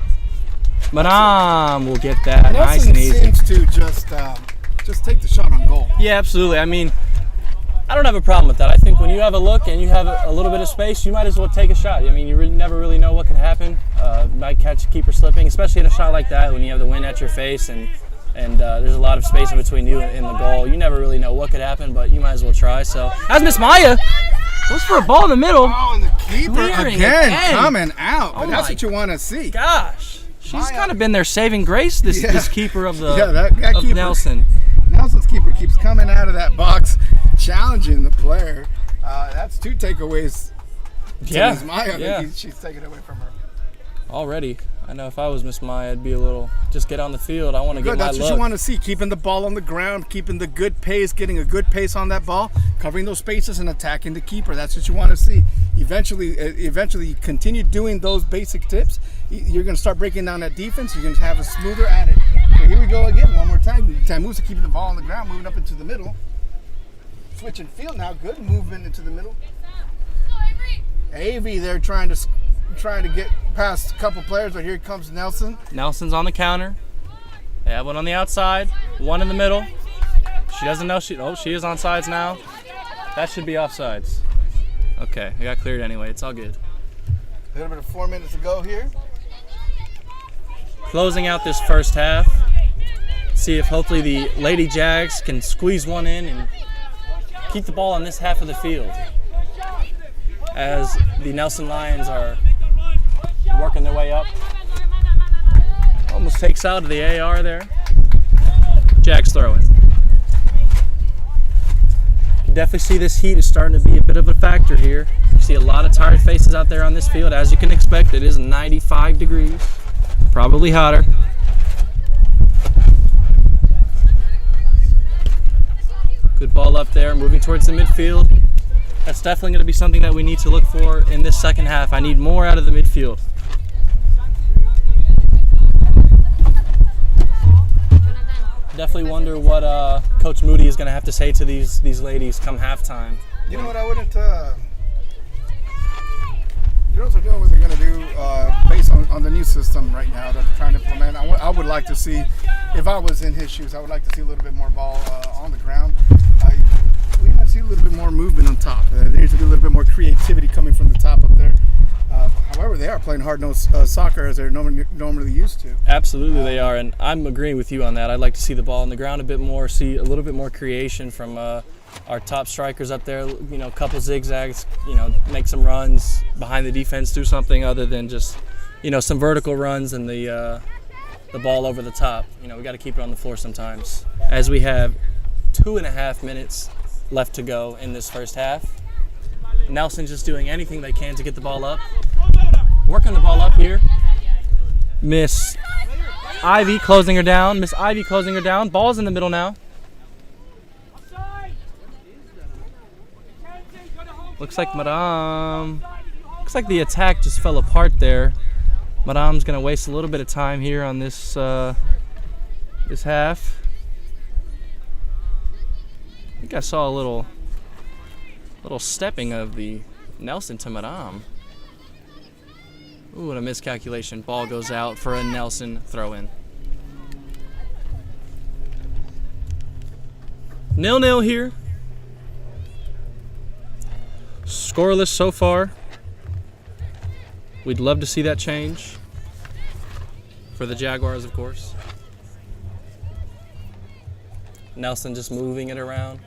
Madame will get that. Nelson Nice and easy. seems to just take the shot on goal. Yeah, absolutely. I mean, I don't have a problem with that. I think when you have a look and you have a little bit of space, you might as well take a shot. I mean, you never really know what could happen. Might catch a keeper slipping, especially in a shot like that when you have the wind at your face and there's a lot of space in between you and the goal. You never really know what could happen, but you might as well try. So, as Miss Maya goes for a ball in the middle. Oh, and the keeper again coming out. But Oh that's my what you want to see. Gosh, she's kind of been their saving grace. This keeper of the that of keeper. Nelson. Nelson's keeper keeps coming out of that box, challenging the player. That's 2 takeaways. Yeah, Miss Maya. yeah. She's taking it away from her. Already. I know if I was Miss Maya, I'd be a little, just get on the field. I want to get my That's what look. you want to see, keeping the ball on the ground, keeping the good pace, getting a good pace on that ball, covering those spaces and attacking the keeper. That's what you want to see. Eventually you continue doing those basic tips, you're going to start breaking down that defense. You're going to have a smoother at it. So here we go again, one more time. TAMUSA keeping the ball on the ground, moving up into the middle. Switching field now, good movement into the middle. Avery there trying to get past a couple players, but here comes Nelson. Nelson's on the counter. They have one on the outside, one in the middle. She doesn't know she is on sides now. That should be offsides. Okay, I got cleared anyway. It's all good. A little bit of 4 minutes to go here. Closing out this first half. See if hopefully the Lady Jags can squeeze one in and keep the ball on this half of the field, as the Nelson Lions are working their way up. fakes out of the AR there. Jack's throwing. You definitely see this heat is starting to be a bit of a factor here. You see a lot of tired faces out there on this field. As you can expect, it is 95 degrees, probably hotter. Good ball up there, moving towards the midfield. That's definitely going to be something that we need to look for in this second half. I need more out of the midfield. Definitely wonder what Coach Moody is going to have to say to these ladies come halftime. You know what I wouldn't. You know what they're going to do based on the new system right now that they're trying to implement. I would like to see, if I was in his shoes, I would like to see a little bit more ball on the ground. We might see a little bit more movement on top. There needs to be a little bit more creativity coming from the top up there. However, they are playing hard-nosed soccer as they're normally used to. Absolutely, they are, and I'm agreeing with you on that. I'd like to see the ball on the ground a bit more, see a little bit more creation from our top strikers up there. You know, a couple zigzags. You know, make some runs behind the defense, do something other than just, you know, some vertical runs and the ball over the top. You know, we got to keep it on the floor sometimes. As we have 2.5 minutes left to go in this first half. Nelson just doing anything they can to get the ball up. Working the ball up here. Miss Ivy closing her down. Miss Ivy closing her down. Ball's in the middle now. Looks like looks like the attack just fell apart there. Madame's gonna waste a little bit of time here on this this half. I think I saw a little stepping of the Nelson to Madame. Ooh, and a miscalculation. Ball goes out for a Nelson throw-in. 0-0 here. Scoreless so far. We'd love to see that change for the Jaguars, of course. Nelson just moving it around.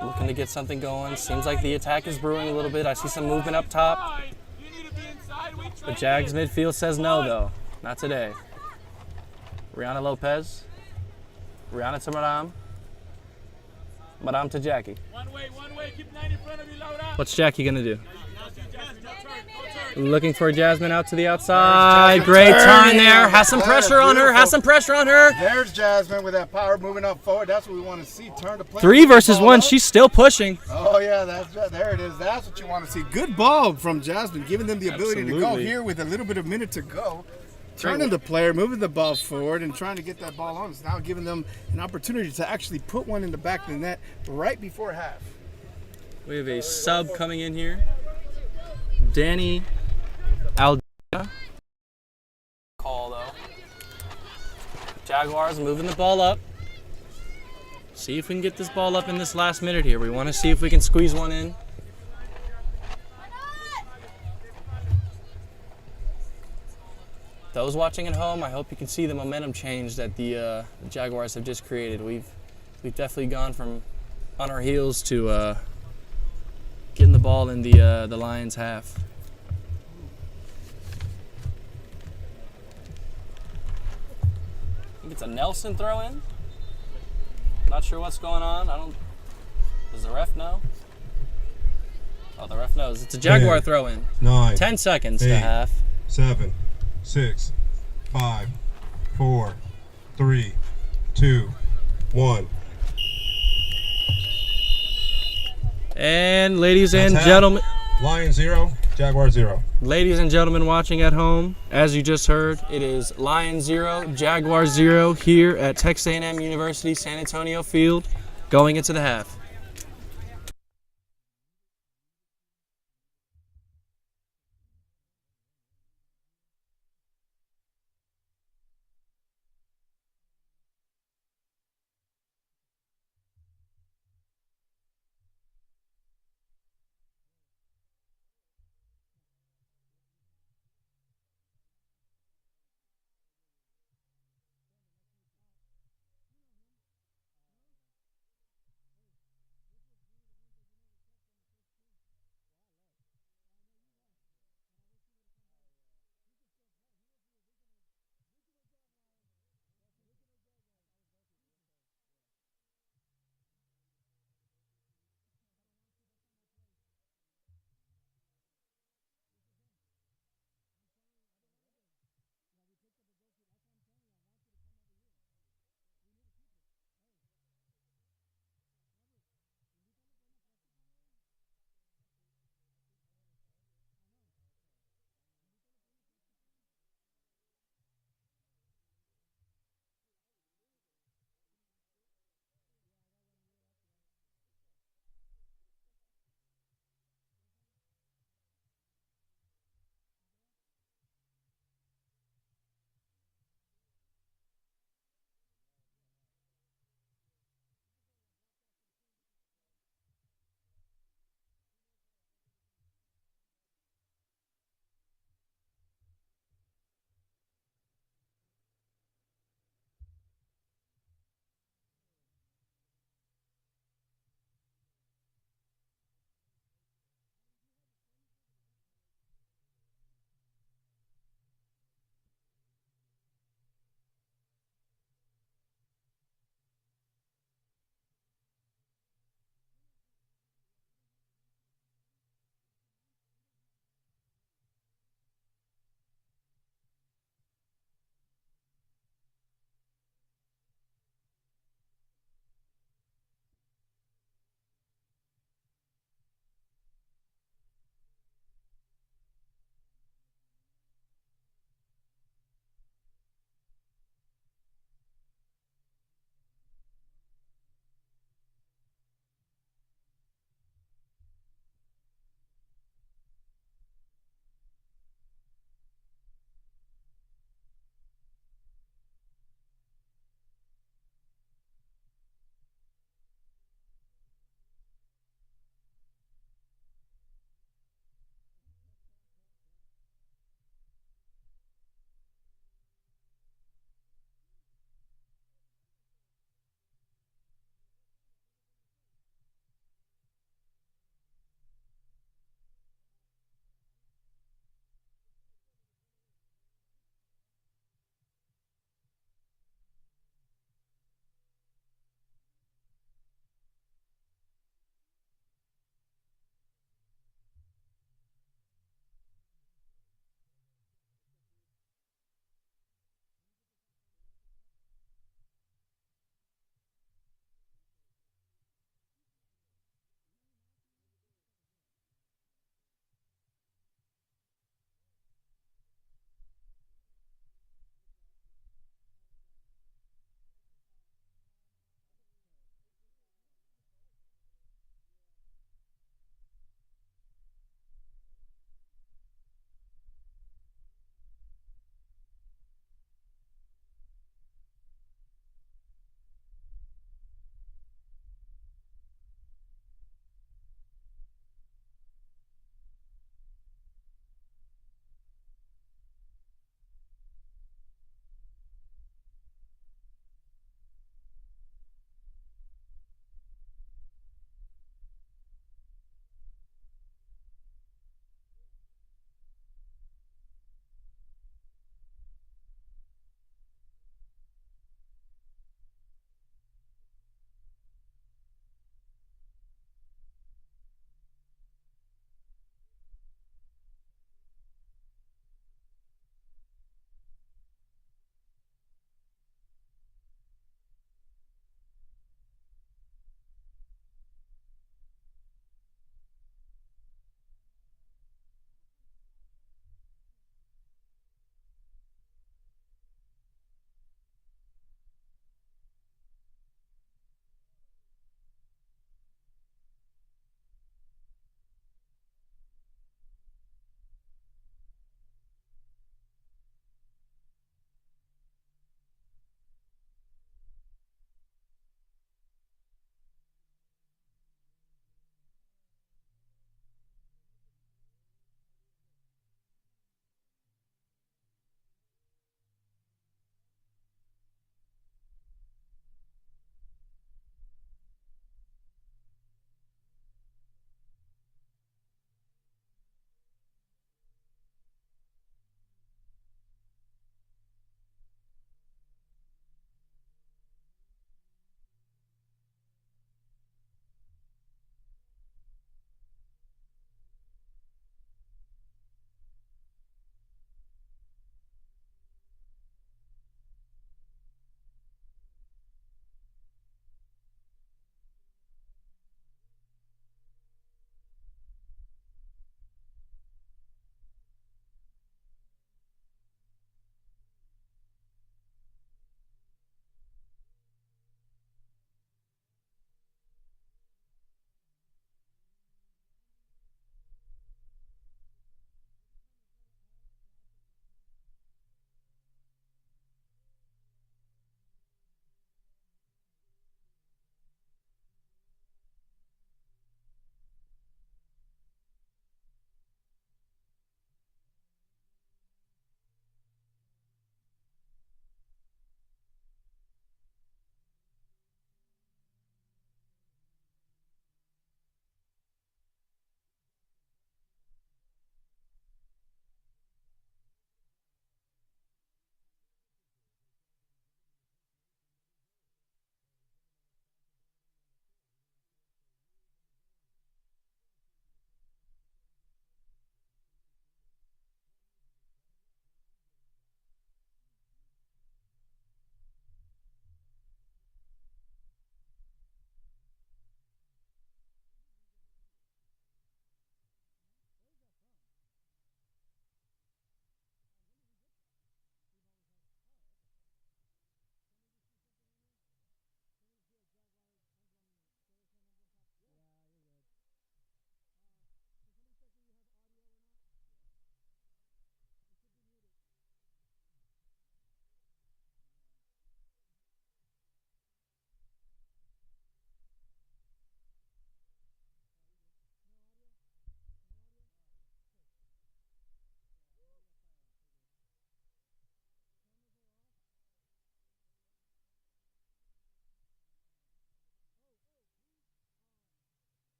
Looking to get something going. Seems like the attack is brewing a little bit. I see some movement up top. The Jags midfield says no, though. Not today. Rihanna Lopez. Rihanna to Madame. Madame to Jackie. One way, keep 9 in front of you, Laura. What's Jackie gonna do? Looking for Jasmine out to the outside. Great turn there. Has some pressure on her. Has some pressure on her. There's Jasmine with that power moving up forward. That's what we want to see. Turn the play. 3 versus 1. She's still pushing. Oh yeah, there it is. That's what you want to see. Good ball from Jasmine, giving them the ability to go here with a little bit of minute to go. Turning the player, moving the ball forward, and trying to get that ball on. It's now giving them an opportunity to actually put one in the back of the net right before half. We have a sub coming in here. Danny Aldea. Call though. Jaguars moving the ball up. See if we can get this ball up in this last minute here. We want to see if we can squeeze one in. Those watching at home, I hope you can see the momentum change that the Jaguars have just created. We've definitely gone from on our heels to getting the ball in the Lions' half. I think it's a Nelson throw-in. Not sure what's going on. Does the ref know? Oh, the ref knows. It's a Jaguar throw-in. 9, 10 seconds 8, to half. 7, 6, 5, 4, 3, 2, 1. And ladies and That's gentlemen, Lion 0, Jaguar 0. ladies and gentlemen watching at home, as you just heard, it is Lion 0, Jaguar 0 here at Texas A&M University San Antonio Field going into the half.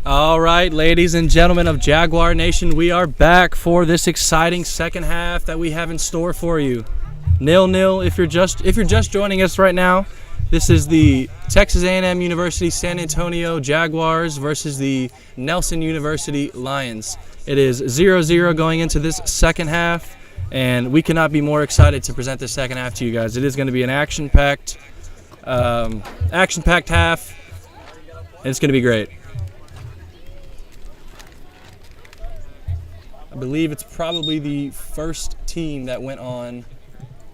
All right, ladies and gentlemen of Jaguar Nation, we are back for this exciting second half that we have in store for you. 0-0. If you're just joining us right now, this is the Texas A&M University San Antonio Jaguars versus the Nelson University Lions. It is 0-0 going into this second half, and we cannot be more excited to present this second half to you guys. It is going to be an action-packed half, and it's going to be great. I believe it's probably the first team that went on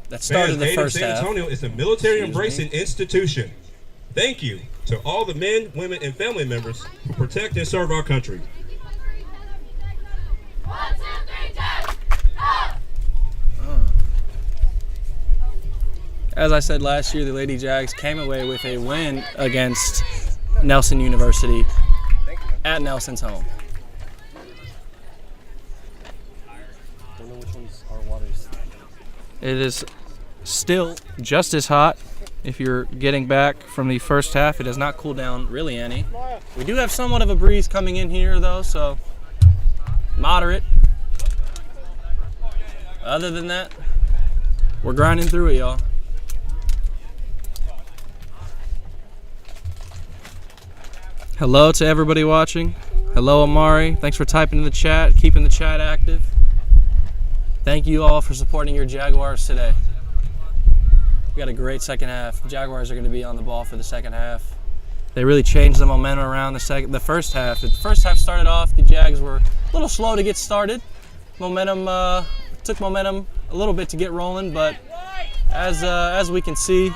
that started the first San half. Antonio is a military-embracing institution. Thank you to all the men, women, and family members who protect and serve our country. 1, 2, 3, 2, As I said last year, the Lady Jags came away with a win against Nelson University at Nelson's home. It is still just as hot. If you're getting back from the first half, it has not cooled down really any. We do have somewhat of a breeze coming in here though, so moderate. Other than that, we're grinding through it, y'all. Hello to everybody watching. Hello, Amari. Thanks for typing in the chat, keeping the chat active. Thank you all for supporting your Jaguars today. We got a great second half. The Jaguars are going to be on the ball for the second half. They really changed the momentum around the first half. The first half started off, the Jags were a little slow to get started. Took momentum a little bit to get rolling, but as we can see,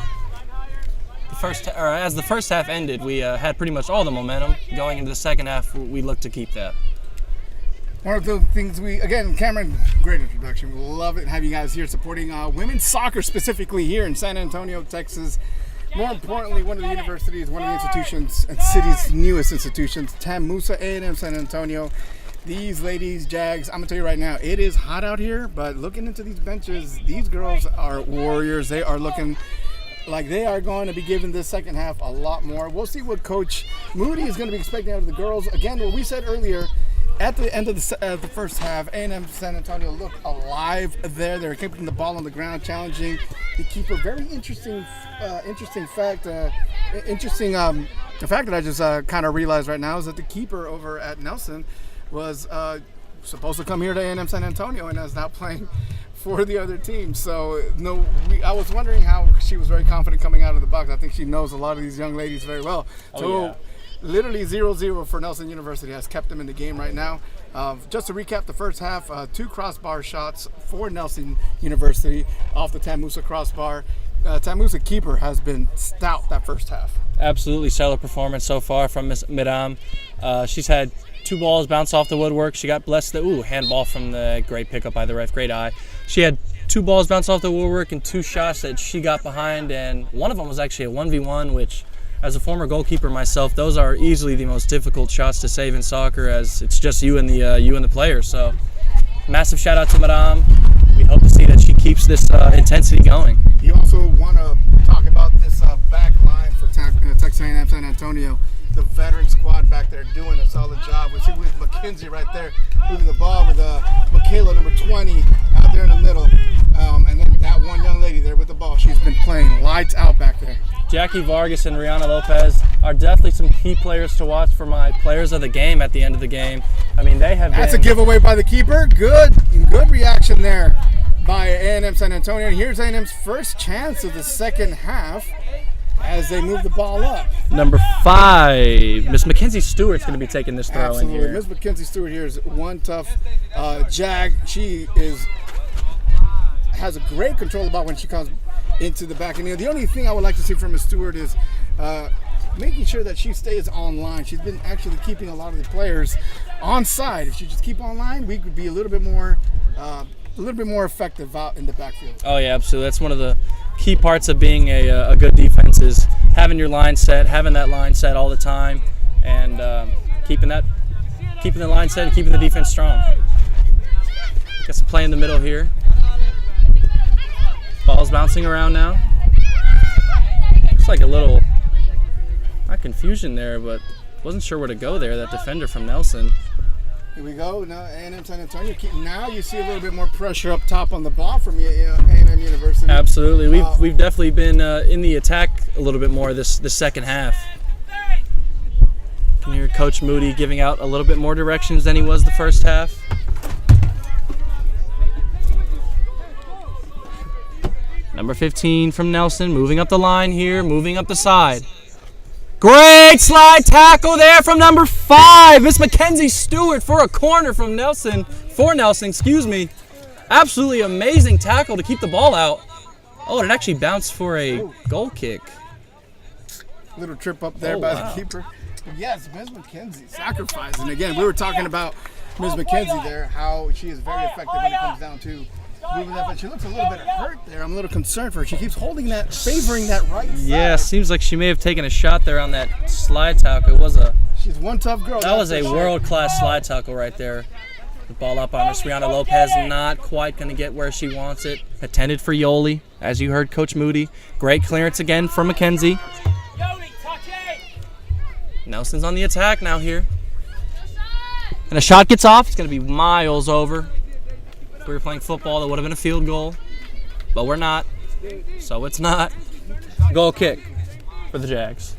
as the first half ended, we had pretty much all the momentum. Going into the second half, we look to keep that. One of the things again, Cameron, great introduction. We love it. Have you guys here supporting women's soccer specifically here in San Antonio, Texas. More importantly, one of the universities, one of the institutions, and city's newest institutions, TAMUSA A&M San Antonio. These ladies, Jags, I'm going to tell you right now, it is hot out here, but looking into these benches, these girls are warriors. They are looking like they are going to be giving this second half a lot more. We'll see what Coach Moody is going to be expecting out of the girls. Again, what we said earlier, at the end of the first half, A&M San Antonio looked alive there. They were keeping the ball on the ground, challenging the keeper. Very interesting fact. The fact that I just kind of realized right now is that the keeper over at Nelson was supposed to come here to A&M San Antonio and is now playing for the other team. So I was wondering how she was very confident coming out of the box. I think she knows a lot of these young ladies very well. Literally 0-0 for Nelson University has kept them in the game right now. Just to recap the first half, 2 crossbar shots for Nelson University off the TAMUSA crossbar. TAMUSA keeper has been stout that first half. Absolutely stellar performance so far from Miss Midam. She's had 2 balls bounce off the woodwork. She got blessed handball from the great pickup by the ref, great eye. She had 2 balls bounce off the woodwork and 2 shots that she got behind, and one of them was actually a 1v1, which as a former goalkeeper myself, those are easily the most difficult shots to save in soccer, as it's just you and the player. So massive shout out to Madame. We hope to see that she keeps this intensity going. You also want to talk about this back line for Texas A&M San Antonio. The veteran squad back there doing a solid job. We see with McKenzie right there moving the ball with Michaela, number 20, out there in the middle. And then that one young lady there with the ball. She's been playing lights out back there. Jackie Vargas and Rihanna Lopez are definitely some key players to watch for my players of the game at the end of the game. I mean, they have That's a giveaway by the keeper. Good reaction there by A&M San Antonio. And here's A&M's first chance of the second half as they move the ball up. Number 5, Miss Mackenzie Stewart's going to be taking this throw in here. Miss Mackenzie Stewart here is one tough Jag. She has a great control about when she comes into the back. And the only thing I would like to see from Miss Stewart is making sure that she stays online. She's been actually keeping a lot of the players on side. If she just keep online, we could be a little bit more effective out in the backfield. Oh yeah, absolutely. That's one of the key parts of being a good defense is having your line set, having that line set all the time, and keeping the line set and keeping the defense strong. Got some play in the middle here. Ball's bouncing around now. Looks like a little, not confusion there, but Wasn't sure where to go there, that defender from Nelson. Here we go. Now A&M San Antonio. Now you see a little bit more pressure up top on the ball from A&M University. Absolutely. We've definitely been in the attack a little bit more this second half. You can hear Coach Moody giving out a little bit more directions than he was the first half. Number 15 from Nelson, moving up the line here, moving up the side. Great slide tackle there from number 5, Miss Mackenzie Stewart for a corner from Nelson. Absolutely amazing tackle to keep the ball out. Oh, it actually bounced for a goal kick. Little trip up there by the keeper. Yes, Ms. Mackenzie sacrificing. Again, we were talking about Ms. Mackenzie there, how she is very effective when it comes down to moving that, but she looks a little bit hurt there. I'm a little concerned for her. She keeps favoring that right side. Yeah, seems like she may have taken a shot there on that slide tackle. She's one tough girl. That was a world-class slide tackle right there. The ball up on Miss Rihanna Lopez, not quite going to get where she wants it. Intended for Yoli, as you heard Coach Moody. Great clearance again from Mackenzie. Nelson's on the attack now here. And a shot gets off. It's going to be miles over. If we were playing football, that would have been a field goal. But we're not. So it's not. Goal kick for the Jags.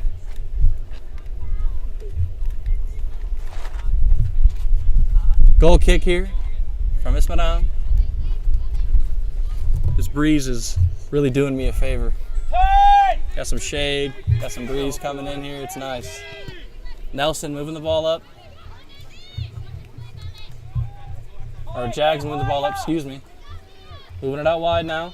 Goal kick here from Miss Madame. This breeze is really doing me a favor. Got some shade, got some breeze coming in here. It's nice. Nelson moving the ball up. Or Jags moving the ball up, excuse me. Moving it out wide now.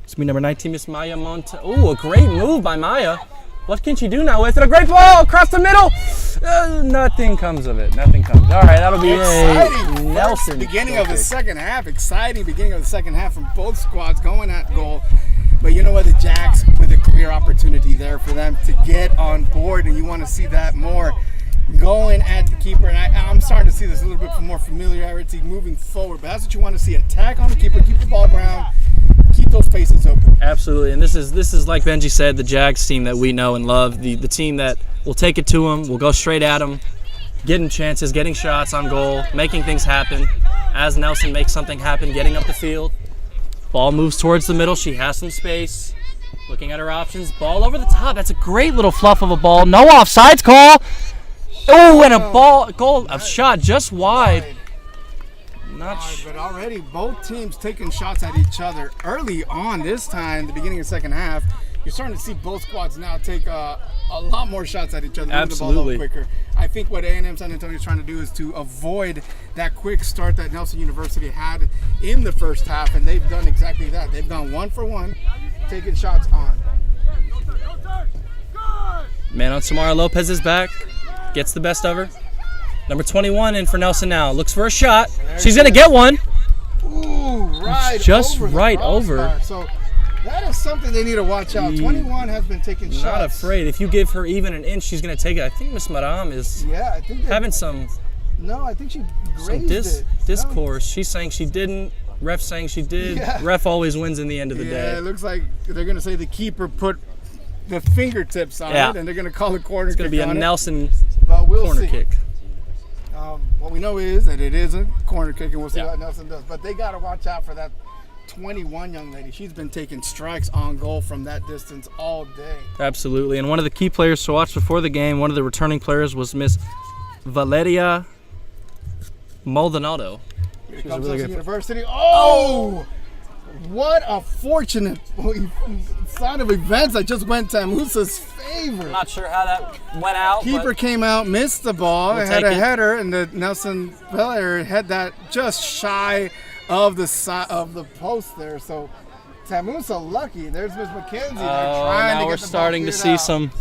It's me, number 19, Miss Maya Monte. Oh, a great move by Maya. What can she do now with it? A great ball across the middle. Nothing comes of it. Nothing comes. All right, that'll be exciting. Nelson. Beginning of the second half. Exciting beginning of the second half from both squads going at goal. But you know what? The Jags with a clear opportunity there for them to get on board, and you want to see that more. Going at the keeper, and I'm starting to see this a little bit more familiarity moving forward. But that's what you want to see: attack on the keeper, keep the ball ground, keep those spaces open. Absolutely, and this is like Benji said, the Jags team that we know and love, the team that will take it to them, will go straight at them, getting chances, getting shots on goal, making things happen. As Nelson makes something happen, getting up the field, ball moves towards the middle. She has some space, looking at her options. Ball over the top. That's a great little fluff of a ball. No offsides call. Oh, and a shot just wide. But already both teams taking shots at each other early on this time, the beginning of the second half. You're starting to see both squads now take a lot more shots at each other, move the ball a little quicker. I think what A&M San Antonio is trying to do is to avoid that quick start that Nelson University had in the first half, and they've done exactly that. They've gone 1 for 1, taking shots on. Man on Samara Lopez is back. Gets the best of her. Number 21 in for Nelson now. Looks for a shot. She's going to get one. Ooh, right just over right over. So that is something they need to watch out. 21 has been taking shots. Not afraid. If you give her even an inch, she's going to take it. I think Miss Madame is having some. No, I think she grazed it. Discourse. She's saying she didn't. Ref saying she did. Yeah. Ref always wins in the end of the day. Yeah, it looks like they're going to say the keeper put the fingertips on it, and they're going to call a corner kick. It's going to be a Nelson corner kick. What we know is that it is a corner kick, and we'll see what Nelson does. But they got to watch out for that 21 young lady. She's been taking strikes on goal from that distance all day. Absolutely. And one of the key players to watch before the game, one of the returning players, was Miss Valeria Maldonado. Here comes Nelson University. Oh! What a fortunate sign of events that just went TAMUSA's favor. I'm not sure how that went out. Keeper came out, missed the ball, had a header, and the Nelson player had that just shy of the post there. So TAMUSA lucky. There's Miss Mackenzie. Now we're starting to see some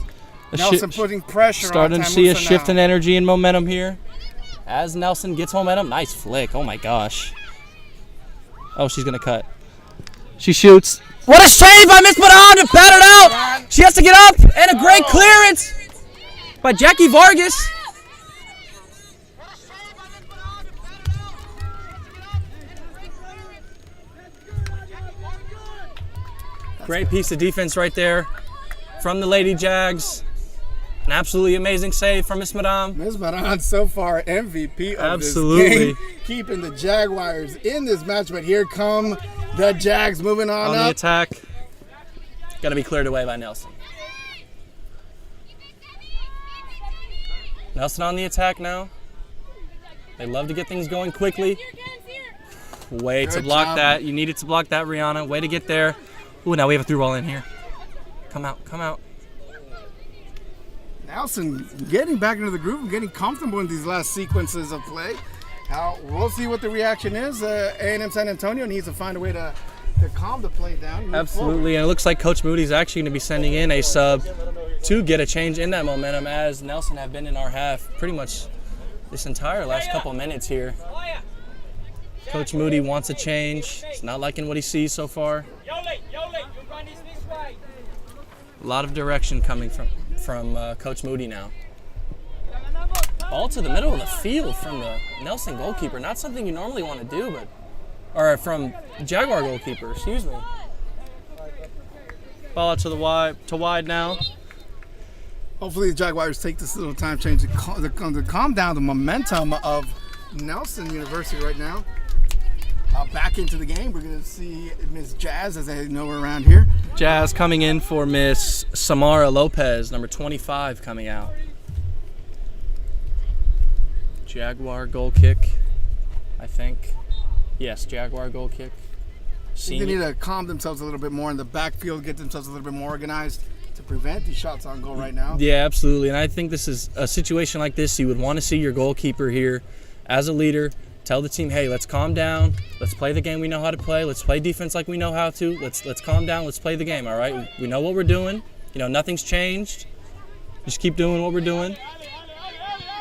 Nelson putting pressure on TAMUSA. Starting to see a shift in energy and momentum here. As Nelson gets momentum, nice flick. Oh my gosh. Oh, she's gonna cut. She shoots. What a save by Miss Madame to bat it out. She has to get up, and a great clearance by Jackie Vargas. Great piece of defense right there from the Lady Jags. An absolutely amazing save from Miss Madame. Ms. Maran so far MVP of Absolutely. this game, keeping the Jaguars in this match. But here come the Jags moving on On the up. attack. Got to be cleared away by Nelson. Nelson on the attack now. They love to get things going quickly. Way to Good block job. that. You needed to block that, Rihanna. Way to get there. Ooh, now we have a through ball in here. Come out, come out. Nelson getting back into the groove and getting comfortable in these last sequences of play. Now, we'll see what the reaction is. A&M San Antonio needs to find a way to calm the play down. Move Absolutely, forward. and it looks like Coach Moody's actually going to be sending in a sub to get a change in that momentum, as Nelson have been in our half pretty much this entire last couple minutes here. Coach Moody wants a change. He's not liking what he sees so far. A lot of direction coming from Coach Moody now. Ball to the middle of the field from the Nelson goalkeeper. Not something you normally want to do, or from Jaguar goalkeeper, excuse me. Ball out to the wide now. Hopefully the Jaguars take this little time change to calm down the momentum of Nelson University right now. Back into the game, we're going to see Miss Jazz, as I know her around here. Jazz coming in for Miss Samara Lopez, number 25 coming out. Jaguar goal kick, I think. Yes, Jaguar goal kick. They need to calm themselves a little bit more in the backfield, get themselves a little bit more organized to prevent these shots on goal right now. Yeah, absolutely. And I think this is a situation like this, you would want to see your goalkeeper here as a leader. Tell the team, hey, let's calm down. Let's play the game we know how to play. Let's play defense like we know how to. Let's calm down. Let's play the game, all right? We know what we're doing. You know, nothing's changed. Just keep doing what we're doing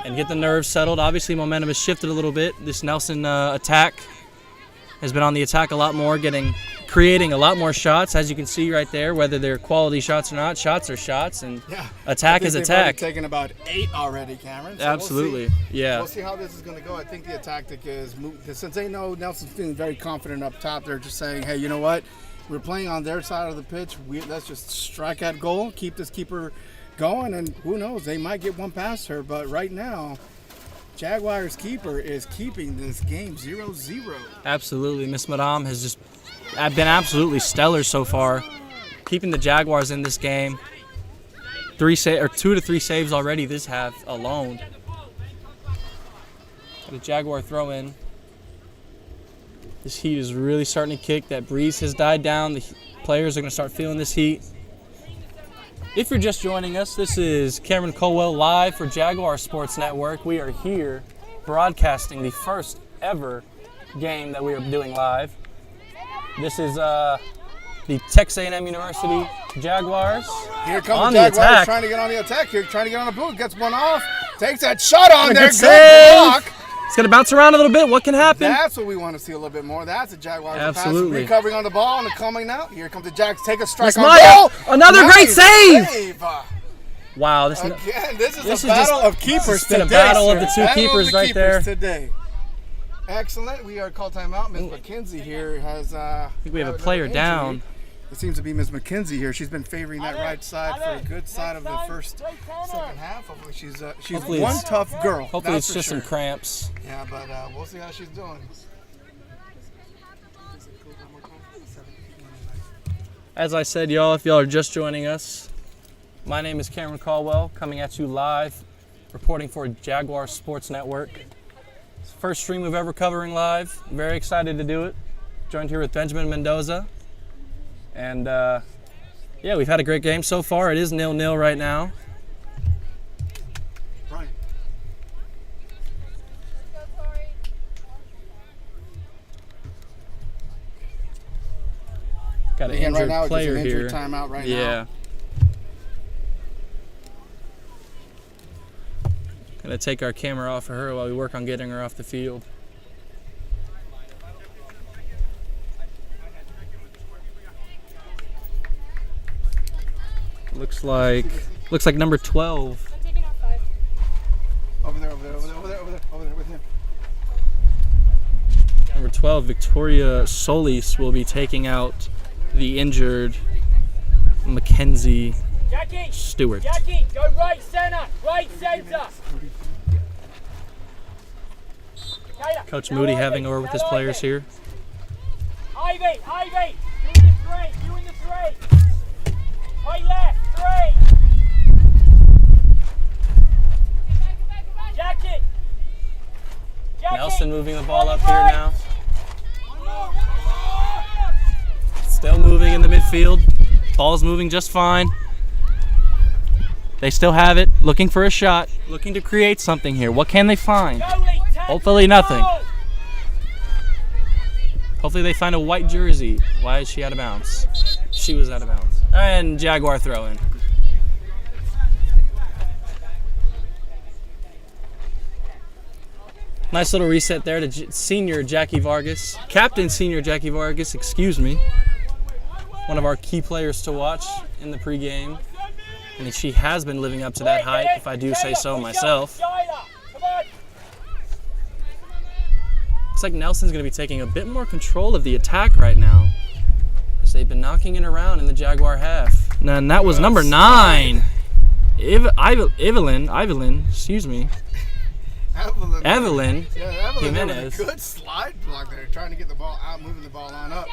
and get the nerves settled. Obviously, momentum has shifted a little bit. This Nelson attack has been on the attack a lot more, creating a lot more shots, as you can see right there, whether they're quality shots or not. Shots are shots, and attack is attack. They've taken about 8 already, Cameron. So Absolutely, yeah. We'll see how this is going to go. I think the tactic is, since they know Nelson's feeling very confident up top, they're just saying, hey, you know what? We're playing on their side of the pitch. Let's just strike at goal, keep this keeper going, and who knows? They might get one past her, but right now, Jaguars keeper is keeping this game 0-0. Absolutely. Miss Madame has just been absolutely stellar so far, keeping the Jaguars in this game. 2 to 3 saves already this half alone. The Jaguar throw in. This heat is really starting to kick. That breeze has died down. The players are going to start feeling this heat. If you're just joining us, this is Cameron Colwell live for Jaguar Sports Network. We are here broadcasting the first ever game that we are doing live. This is the Texas A&M University Jaguars. Here comes on the the Jaguars attack. trying to get on the attack here, trying to get on the boot, gets one off, takes that shot on And a there, good good save. block. It's going to bounce around a little bit. What can happen? That's what we want to see a little bit more. That's the Jaguars. Absolutely. Recovering on the ball and coming out. Here comes the Jags. Take a strike Miss on Maya, goal. another great Nice save. Wow, this Again, this is this a is battle just- of keepers it's been a today, battle of sir. the two Battle keepers of the right keepers there. Today. Excellent. We are called timeout. Ms. McKenzie here has. I think we have a player down. It seems to be Ms. McKenzie here. She's been favoring that right side for a good side of the second half. Hopefully she's Hopefully one it's- tough girl. Hopefully that's it's for just sure. some cramps. Yeah, but we'll see how she's doing. As I said, y'all, if y'all are just joining us, my name is Cameron Caldwell, coming at you live, reporting for Jaguar Sports Network. It's the first stream we've ever covering live. I'm very excited to do it. Joined here with Benjamin Mendoza. And yeah, we've had a great game so far. It is 0-0 right now. Brian. Got an Again, right injured now, it's player an injured here. timeout right Yeah. now. Gonna take our camera off of her while we work on getting her off the field. Looks like number 12. Over there with him. Number 12, Victoria Solis, will be taking out the injured Mackenzie Stewart. Jackie, go right center. Right center. Coach Moody having over with his players here. Ivy, you in the three. Right left, three. Jackie. Nelson moving the ball up here now. Still moving in the midfield. Ball's moving just fine. They still have it, looking for a shot, looking to create something here. What can they find? Hopefully nothing. Hopefully they find a white jersey. Why is she out of bounds? She was out of bounds. And Jaguar throw in. Nice little reset there to senior Jackie Vargas. Captain senior Jackie Vargas, excuse me. One of our key players to watch in the pregame. And she has been living up to that hype, if I do say so myself. Looks like Nelson's going to be taking a bit more control of the attack right now, as they've been knocking it around in the Jaguar half. And that was number 9. Evelyn, excuse me. Evelyn. Yeah, Evelyn Jimenez. with a good slide block there, trying to get the ball out, moving the ball on up.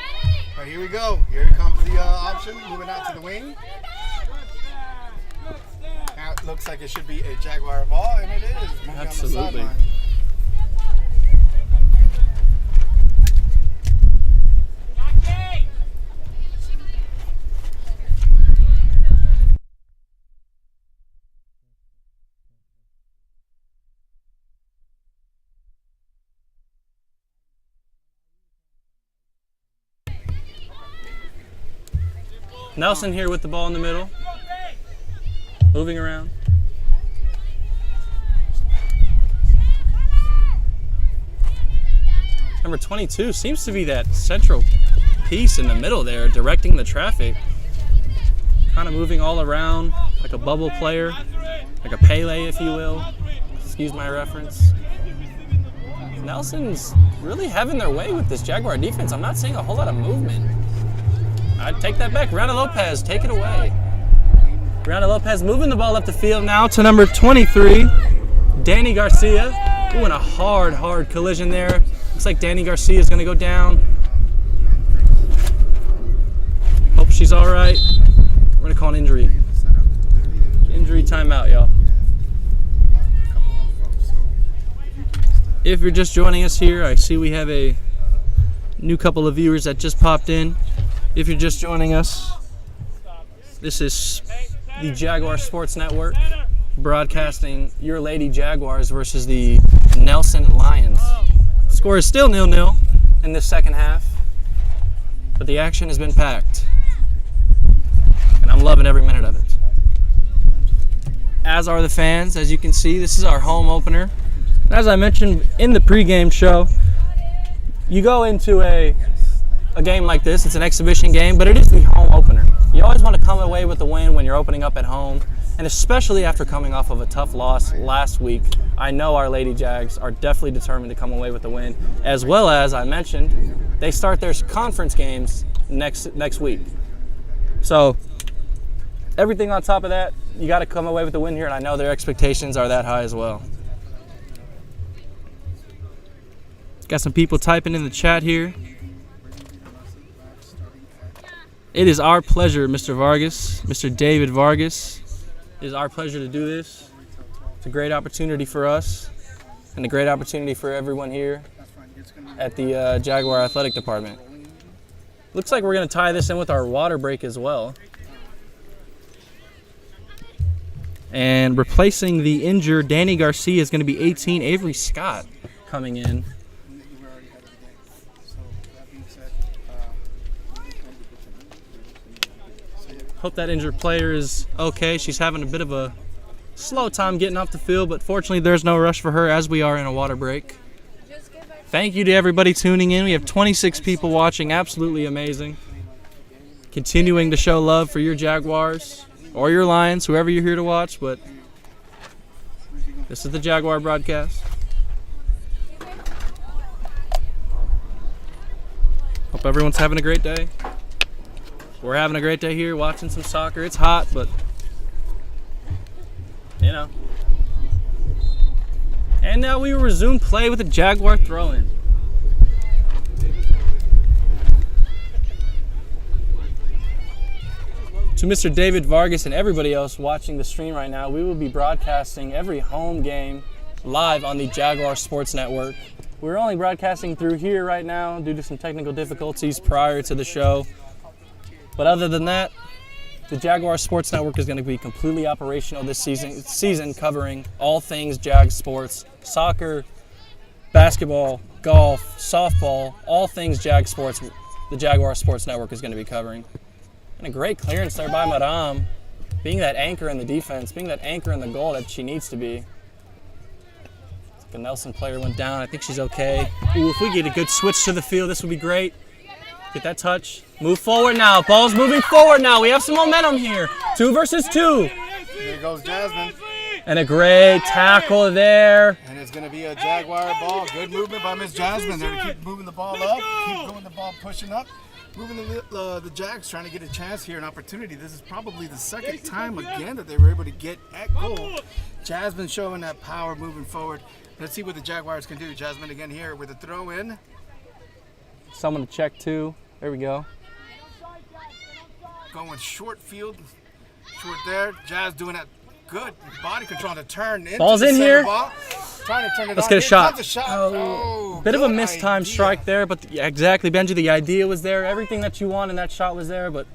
But here we go. Here comes the option, moving out to the wing. Now it looks like it should be a Jaguar ball, and it is. Moving Absolutely. On the sideline. Nelson here with the ball in the middle. Moving around. Number 22 seems to be that central piece in the middle there, directing the traffic. Kind of moving all around like a bubble player, like a Pele, if you will. Excuse my reference. Nelson's really having their way with this Jaguar defense. I'm not seeing a whole lot of movement. I'd take that back. Brianna Lopez, take it away. Brianna Lopez moving the ball up the field now to number 23, Danny Garcia. Ooh, and a hard collision there. Looks like Danny Garcia is going to go down. Hope she's all right. We're going to call an injury. Injury timeout, y'all. If you're just joining us here, I see we have a new couple of viewers that just popped in. If you're just joining us, this is the Jaguar Sports Network broadcasting your Lady Jaguars versus the Nelson Lions. Score is still 0-0 in this second half, but the action has been packed, and I'm loving every minute of it. As are the fans. As you can see, this is our home opener. As I mentioned in the pregame show, you go into a game like this, it's an exhibition game, but it is the home opener. You always want to come away with a win when you're opening up at home, and especially after coming off of a tough loss last week. I know our Lady Jags are definitely determined to come away with a win, as well as I mentioned, they start their conference games next week. So everything on top of that, you got to come away with a win here, and I know their expectations are that high as well. Got some people typing in the chat here. It is our pleasure, Mr. Vargas, Mr. David Vargas. It is our pleasure to do this. It's a great opportunity for us and a great opportunity for everyone here at the Jaguar Athletic Department. Looks like we're going to tie this in with our water break as well. And replacing the injured Danny Garcia is going to be 18, Avery Scott, coming in. Hope that injured player is okay. She's having a bit of a slow time getting off the field, but fortunately there's no rush for her as we are in a water break. Thank you to everybody tuning in. We have 26 people watching. Absolutely amazing. Continuing to show love for your Jaguars or your Lions, whoever you're here to watch, but this is the Jaguar broadcast. Hope everyone's having a great day. We're having a great day here watching some soccer. It's hot, but you know. And now we resume play with the Jaguar throw-in. To Mr. David Vargas and everybody else watching the stream right now, we will be broadcasting every home game live on the Jaguar Sports Network. We're only broadcasting through here right now due to some technical difficulties prior to the show. But other than that, the Jaguar Sports Network is going to be completely operational this season covering all things Jag sports, soccer, basketball, golf, softball, all things Jag sports. The Jaguar Sports Network is going to be covering. And a great clearance there by Madame, being that anchor in the defense, being that anchor in the goal that she needs to be. The Nelson player went down. I think she's okay. Ooh, if we get a good switch to the field, this would be great. Get that touch. Move forward now. Ball's moving forward now. We have some momentum here. 2 versus 2. There goes Jasmine. And a great tackle there. And it's going to be a Jaguar ball. Good movement by Miss Jasmine there to keep moving the ball up. Keep going the ball pushing up. Moving the Jags trying to get a chance here, an opportunity. This is probably the second time again that they were able to get at goal. Jasmine showing that power moving forward. Let's see what the Jaguars can do. Jasmine again here with a throw in. Someone to check too. There we go. Going short field. Short there. Jazz doing that good body control to turn into Ball's the in center here. Ball. Trying to turn it Let's on. get a Here shot. comes a shot. Oh, bit of a good mistimed idea. strike there, but exactly, Benji. The idea was there. Everything that you want in that shot was there, but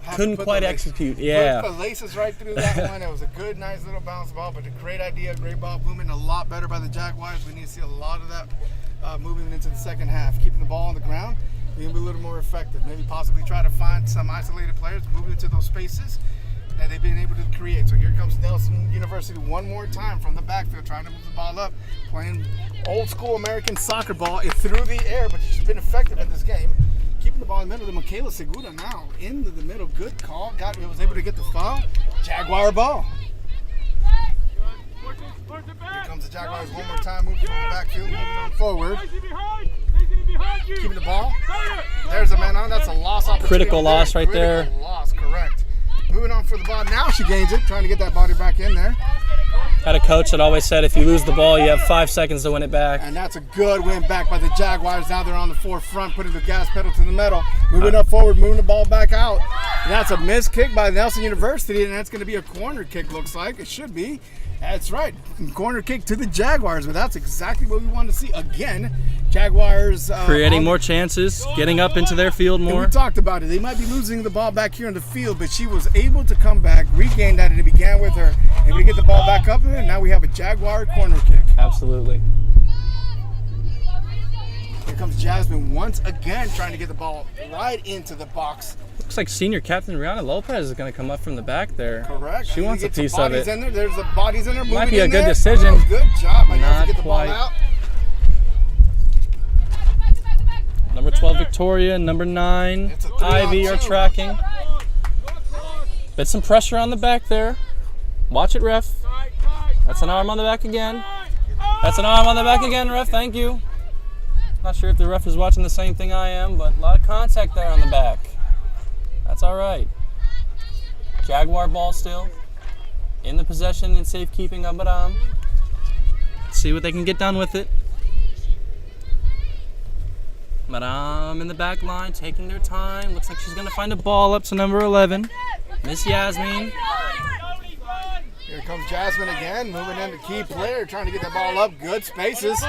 Have to couldn't put quite the laces- execute. Yeah. Put laces right through that one. It was a good, nice little bounce ball, but a great idea, great ball movement, a lot better by the Jaguars. We need to see a lot of that moving into the second half. Keeping the ball on the ground, being a little more effective. Maybe possibly try to find some isolated players, move into those spaces that they've been able to create. So here comes Nelson University one more time from the backfield, trying to move the ball up, playing old school American soccer ball. It through the air, but she's been effective in this game. Keeping the ball in the middle. Michaela Segura now into the middle. Good call. Was able to get the foul. Jaguar ball. Here comes the Jaguars one more time, moving from the backfield, moving on forward. Keeping the ball. There's a man on. That's a loss opportunity. Critical loss right there. Critical loss, correct. Moving on for the ball. Now she gains it, trying to get that body back in there. Had a coach that always said if you lose the ball, you have 5 seconds to win it back. And that's a good win back by the Jaguars. Now they're on the forefront, putting the gas pedal to the metal. Moving up forward, moving the ball back out. And that's a missed kick by Nelson University, and that's going to be a corner kick, looks like. It should be. That's right. Corner kick to the Jaguars, but that's exactly what we want to see. Again, Jaguars Creating more chances, getting up into their field And more. we talked about it. They might be losing the ball back here on the field, but she was able to come back, regain that, and it began with her able to get the ball back up there. And now we have a Jaguar corner kick. Absolutely. Here comes Jasmine once again trying to get the ball right into the box. Looks like senior captain Rihanna Lopez is going to come up from the back there. Correct. She wants a piece of it. In there. There's the bodies in there. Might moving be a in good there. decision. Oh, good job. I Not to get the quite. ball out. Number 12 Victoria, number 9 It's a Ivy are 3-on-2. tracking. Bit some pressure on the back there. Watch it, ref. That's an arm on the back again. That's an arm on the back again, ref. Thank you. Not sure if the ref is watching the same thing I am, but a lot of contact there on the back. That's all right. Jaguar ball still in the possession and safekeeping of Madame. Let's see what they can get done with it. Madame in the back line, taking their time. Looks like she's going to find a ball up to number 11. Miss Yasmin. Here comes Jasmine again, moving in the key player, trying to get the ball up. Good spaces.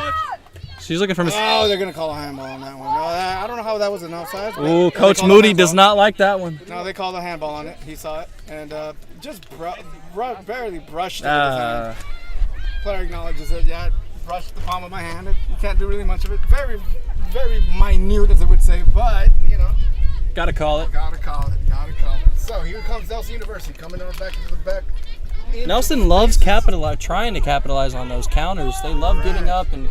She's looking for Miss. Oh, they're going to call a handball on that one. No, I don't know how that was an offside. but Ooh, they Coach called a Moody handball. does not like that one. No, they called a handball on it. He saw it and just barely brushed it with his hand. Player acknowledges it. Yeah, I brushed the palm of my hand. You can't do really much of it. Very, very minute, as I would say, but, you know. Gotta call it. Gotta call it. Gotta call it. So here comes Nelson University coming on back into the back. Nelson loves trying to capitalize on those counters. They love getting up and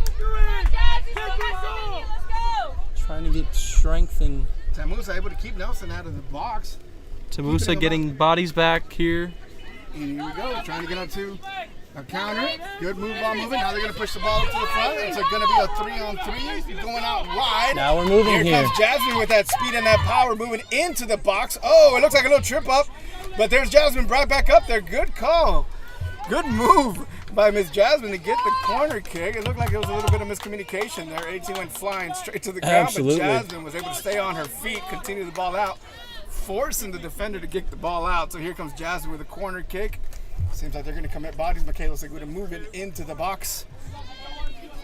trying to get strength, and TAMUSA able to keep Nelson out of the box. TAMUSA getting bodies back here. And here we go, trying to get onto a counter. Good move ball moving. Now they're going to push the ball up to the front. It's going to be a 3-on-3 going out wide. Now we're moving here. Comes Jasmine with that speed and that power moving into the box. Oh, it looks like a little trip up. But there's Jasmine right back up there. Good call. Good move by Miss Jasmine to get the corner kick. It looked like it was a little bit of miscommunication there. 18 went flying straight to the ground, Absolutely. but Jasmine was able to stay on her feet, continue the ball out, forcing the defender to kick the ball out. So here comes Jasmine with a corner kick. Seems like they're going to commit bodies. Michaela Seguda moving into the box.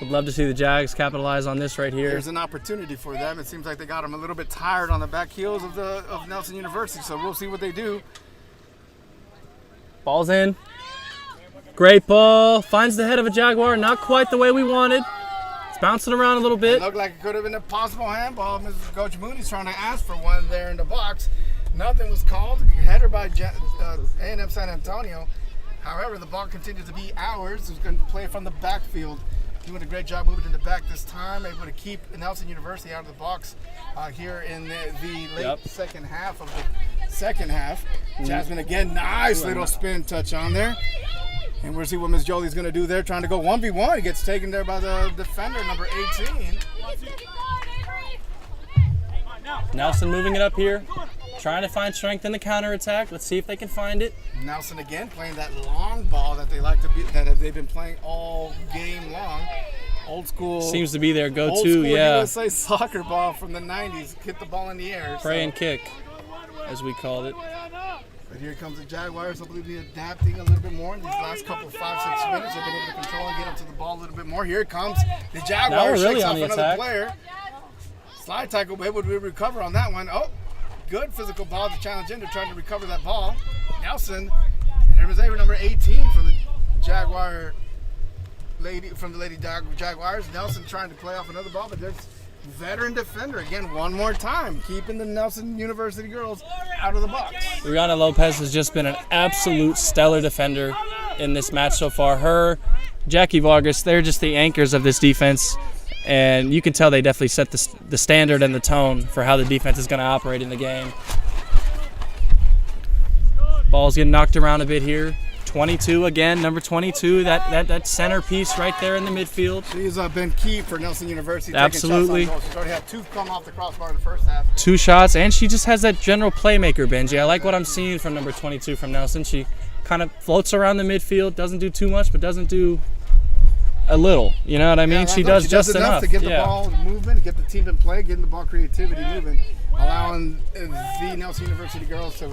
Would love to see the Jags capitalize on this right here. There's an opportunity for them. It seems like they got them a little bit tired on the back heels of Nelson University, so we'll see what they do. Ball's in. Great ball. Finds the head of a Jaguar. Not quite the way we wanted. It's bouncing around a little It bit. looked like it could have been a possible handball. Mrs. Coach Mooney's trying to ask for one there in the box. Nothing was called. Header by A&M San Antonio. However, the ball continues to be ours. It's going to play from the backfield. Doing a great job moving in the back this time. Able to keep Nelson University out of the box here in the late second half of the second half. Jasmine again, nice little spin touch on there. And we'll see what Miss Jolie's going to do there, trying to go 1v1. He gets taken there by the defender, number 18. Nelson moving it up here. Trying to find strength in the counterattack. Let's see if they can find it. Nelson again playing that long ball that they like to be, that they've been playing all game long. Old school. Seems to be their Old go-to, school yeah. USA soccer ball from the 90s. Get the ball in the air. Pray and kick, as we called it. But here comes the Jaguars. I believe they're adapting a little bit more in these last couple of 5-6 minutes. They've been able to control and get up to the ball a little bit more. Here it comes. The Now we're Jaguars really shakes on off the another attack. player. Slide tackle, able to recover on that one. Oh, good physical ball to challenge in. They're trying to recover that ball. Nelson, and there was number 18 from the Jaguar lady, from the Lady Jaguars. Nelson trying to play off another ball, but there's veteran defender again one more time, keeping the Nelson University girls out of the box. Rihanna Lopez has just been an absolute stellar defender in this match so far. Her, Jackie Vargas, they're just the anchors of this defense. And you can tell they definitely set the standard and the tone for how the defense is going to operate in the game. Ball's getting knocked around a bit here. 22 again, number 22, that centerpiece right there in the midfield. She's been key for Nelson University. Absolutely. Taking shots on goal. She's already had 2 come off the crossbar in the first half. 2 shots, and she just has that general playmaker, Benji. I like what I'm seeing from number 22 from Nelson. She kind of floats around the midfield, doesn't do too much, but doesn't do a little. You know what I mean? Yeah, she does just enough to get the ball moving, get the team in play, getting the ball creativity moving, allowing the Nelson University girls to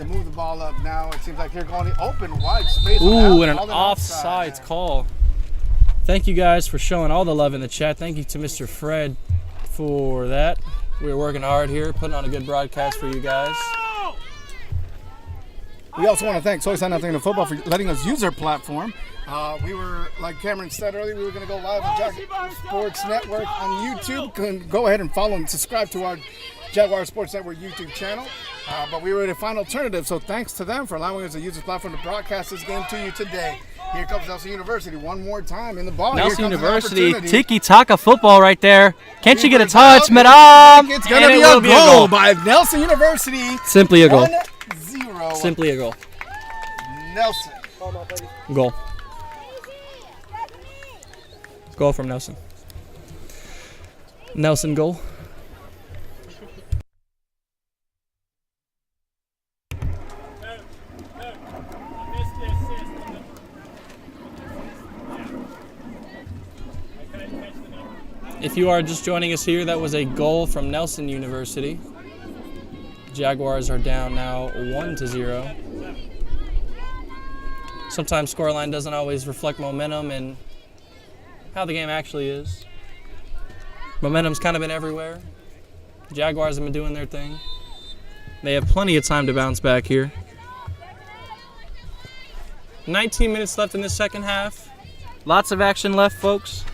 move the ball up. Now it seems like they're going to open wide space. Ooh, and an offsides call. Thank you guys for showing all the love in the chat. Thank you to Mr. Fred for that. We're working hard here, putting on a good broadcast for you guys. We also want to thank Soy San Antonio Football for letting us use their platform. We were, like Cameron said earlier, we were going to go live on Jaguar Sports Network on YouTube. Go ahead and follow and subscribe to our Jaguar Sports Network YouTube channel. But we were the final alternative, so thanks to them for allowing us to use this platform to broadcast this game to you today. Here comes Nelson University one more time in the ball. Nelson University, tiki-taka football right there. Can't you get a touch, madam? It's going to be a goal by Nelson University. Simply a goal. 1-0. Simply a goal. Nelson. Goal. Goal from Nelson. Nelson goal. If you are just joining us here, that was a goal from Nelson University. Jaguars are down now 1-0. Sometimes scoreline doesn't always reflect momentum and how the game actually is. Momentum's kind of been everywhere. Jaguars have been doing their thing. They have plenty of time to bounce back here. 19 minutes left in the second half. Lots of action left, folks.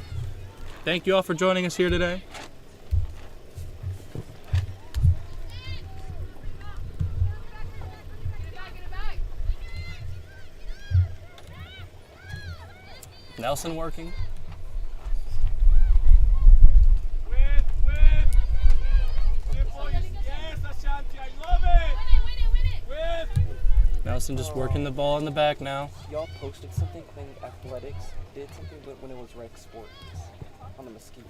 Thank you all for joining us here today. Nelson working. Nelson just working the ball in the back now. Y'all posted something when athletics did something when it was rec sports on the mosquitoes.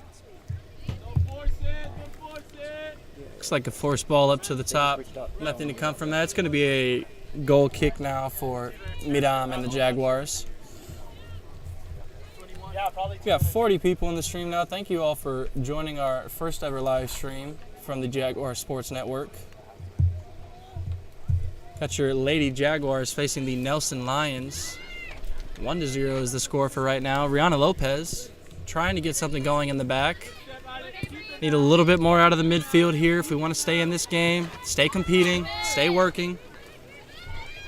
Looks like a forced ball up to the top. Nothing to come from that. It's going to be a goal kick now for Miram and the Jaguars. We got 40 people in the stream now. Thank you all for joining our first ever live stream from the Jaguar Sports Network. Got your Lady Jaguars facing the Nelson Lions. 1-0 is the score for right now. Rihanna Lopez trying to get something going in the back. Need a little bit more out of the midfield here if we want to stay in this game, stay competing, stay working.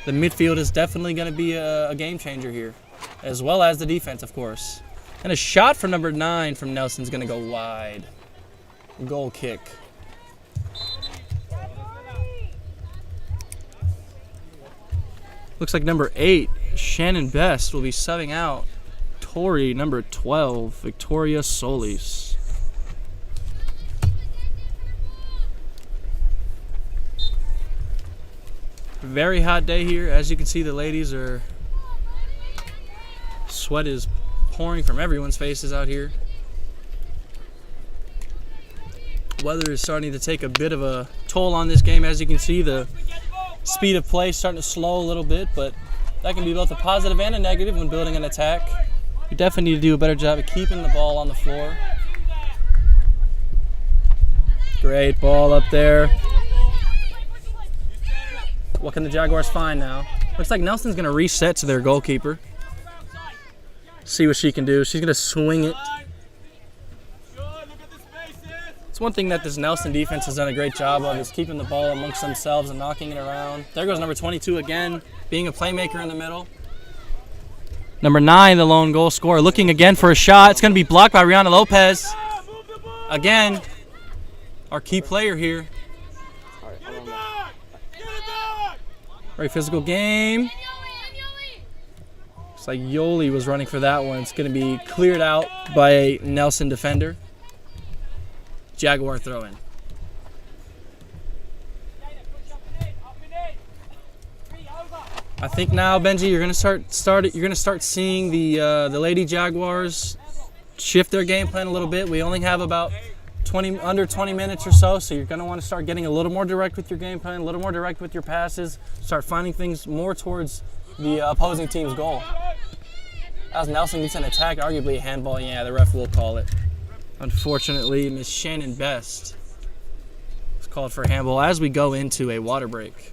The midfield is definitely going to be a game changer here, as well as the defense, of course. And a shot for number 9 from Nelson's going to go wide. Goal kick. Looks like number 8, Shannon Best, will be subbing out Tori, number 12, Victoria Solis. Very hot day here. As you can see, the ladies are... Sweat is pouring from everyone's faces out here. Weather is starting to take a bit of a toll on this game. As you can see, the speed of play is starting to slow a little bit, but that can be both a positive and a negative when building an attack. You definitely need to do a better job of keeping the ball on the floor. Great ball up there. What can the Jaguars find now? Looks like Nelson's going to reset to their goalkeeper. See what she can do. She's going to swing it. It's one thing that this Nelson defense has done a great job of is keeping the ball amongst themselves and knocking it around. There goes number 22 again, being a playmaker in the middle. Number 9, the lone goal scorer, looking again for a shot. It's going to be blocked by Rihanna Lopez. Again, our key player here. Very physical game. Looks like Yoli was running for that one. It's going to be cleared out by a Nelson defender. Jaguar throw-in. I think now, Benji, you're going to start seeing the Lady Jaguars shift their game plan a little bit. We only have about under 20 minutes or so you're going to want to start getting a little more direct with your game plan, a little more direct with your passes, start finding things more towards the opposing team's goal. As Nelson gets an attack, arguably a handball, yeah, the ref will call it. Unfortunately, Miss Shannon Best is called for handball as we go into a water break.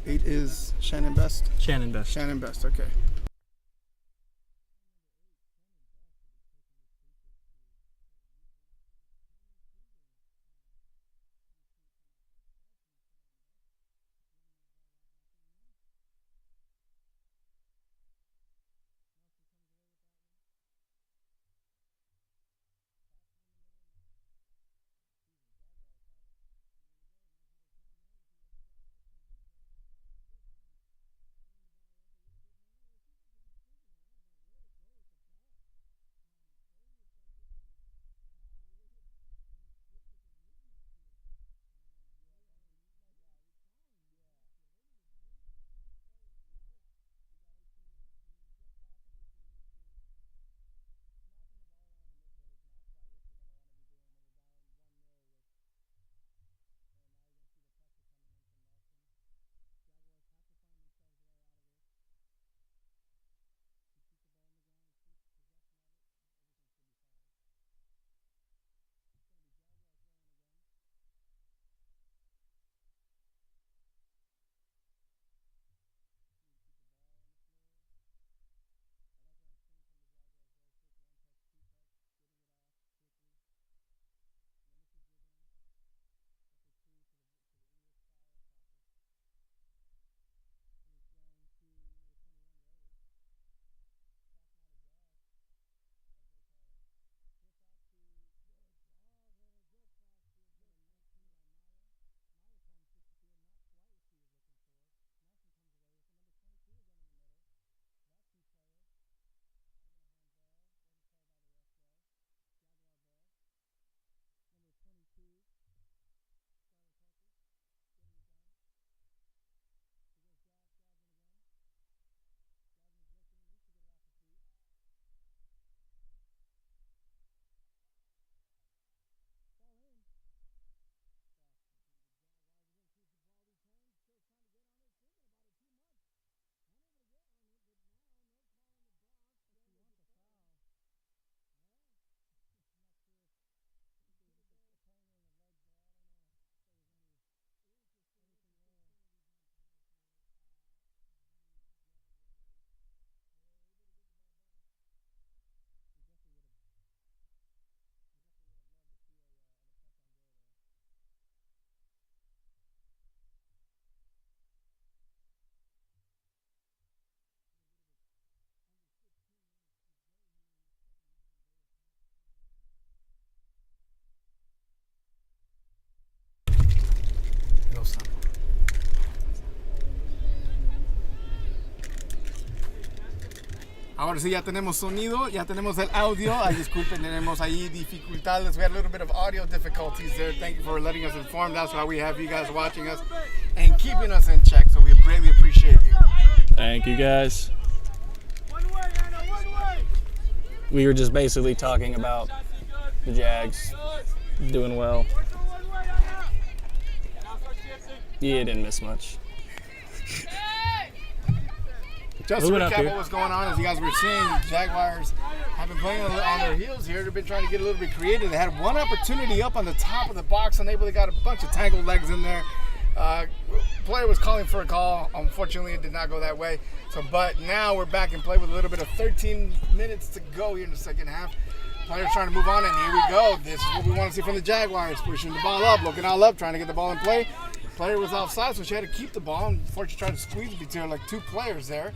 8 is Shannon Best. Shannon Best. Shannon Best, okay. Ahora sí, ya tenemos sonido, ya tenemos el audio. Ay, disculpen, tenemos ahí dificultades. We had a little bit of audio difficulties there. Thank you for letting us inform. That's why we have you guys watching us and keeping us in check. So we greatly appreciate you. Thank you, guys. We were just basically talking about the Jags doing well. Yeah, didn't miss much. Just to recap what was going on, as you guys were seeing, the Jaguars have been playing on their heels here. They've been trying to get a little bit creative. They had one opportunity up on the top of the box, and they got a bunch of tangled legs in there. Player was calling for a call. Unfortunately, it did not go that way. But now we're back in play with a little bit of 13 minutes to go here in the second half. Players trying to move on, and here we go. This is what we want to see from the Jaguars, pushing the ball up, looking all up, trying to get the ball in play. Player was offside, so she had to keep the ball. Unfortunately, tried to squeeze between like two players there.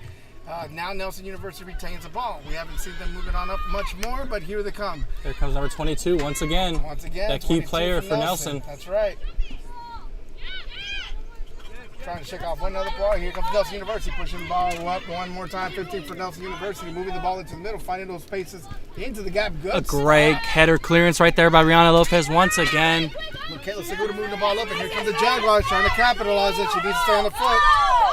Now Nelson University retains the ball. We haven't seen them moving on up much more, but here they come. Here comes number 22 once again. That key player for Nelson. That's right. Trying to shake off one other ball. Here comes Nelson University pushing the ball up one more time. 15 for Nelson University, moving the ball into the middle, finding those spaces into the gap. Good. A great header clearance right there by Brianna Lopez once again. Michaela Segura moving the ball up, and here comes the Jaguars trying to capitalize it. She needs to stay on the foot.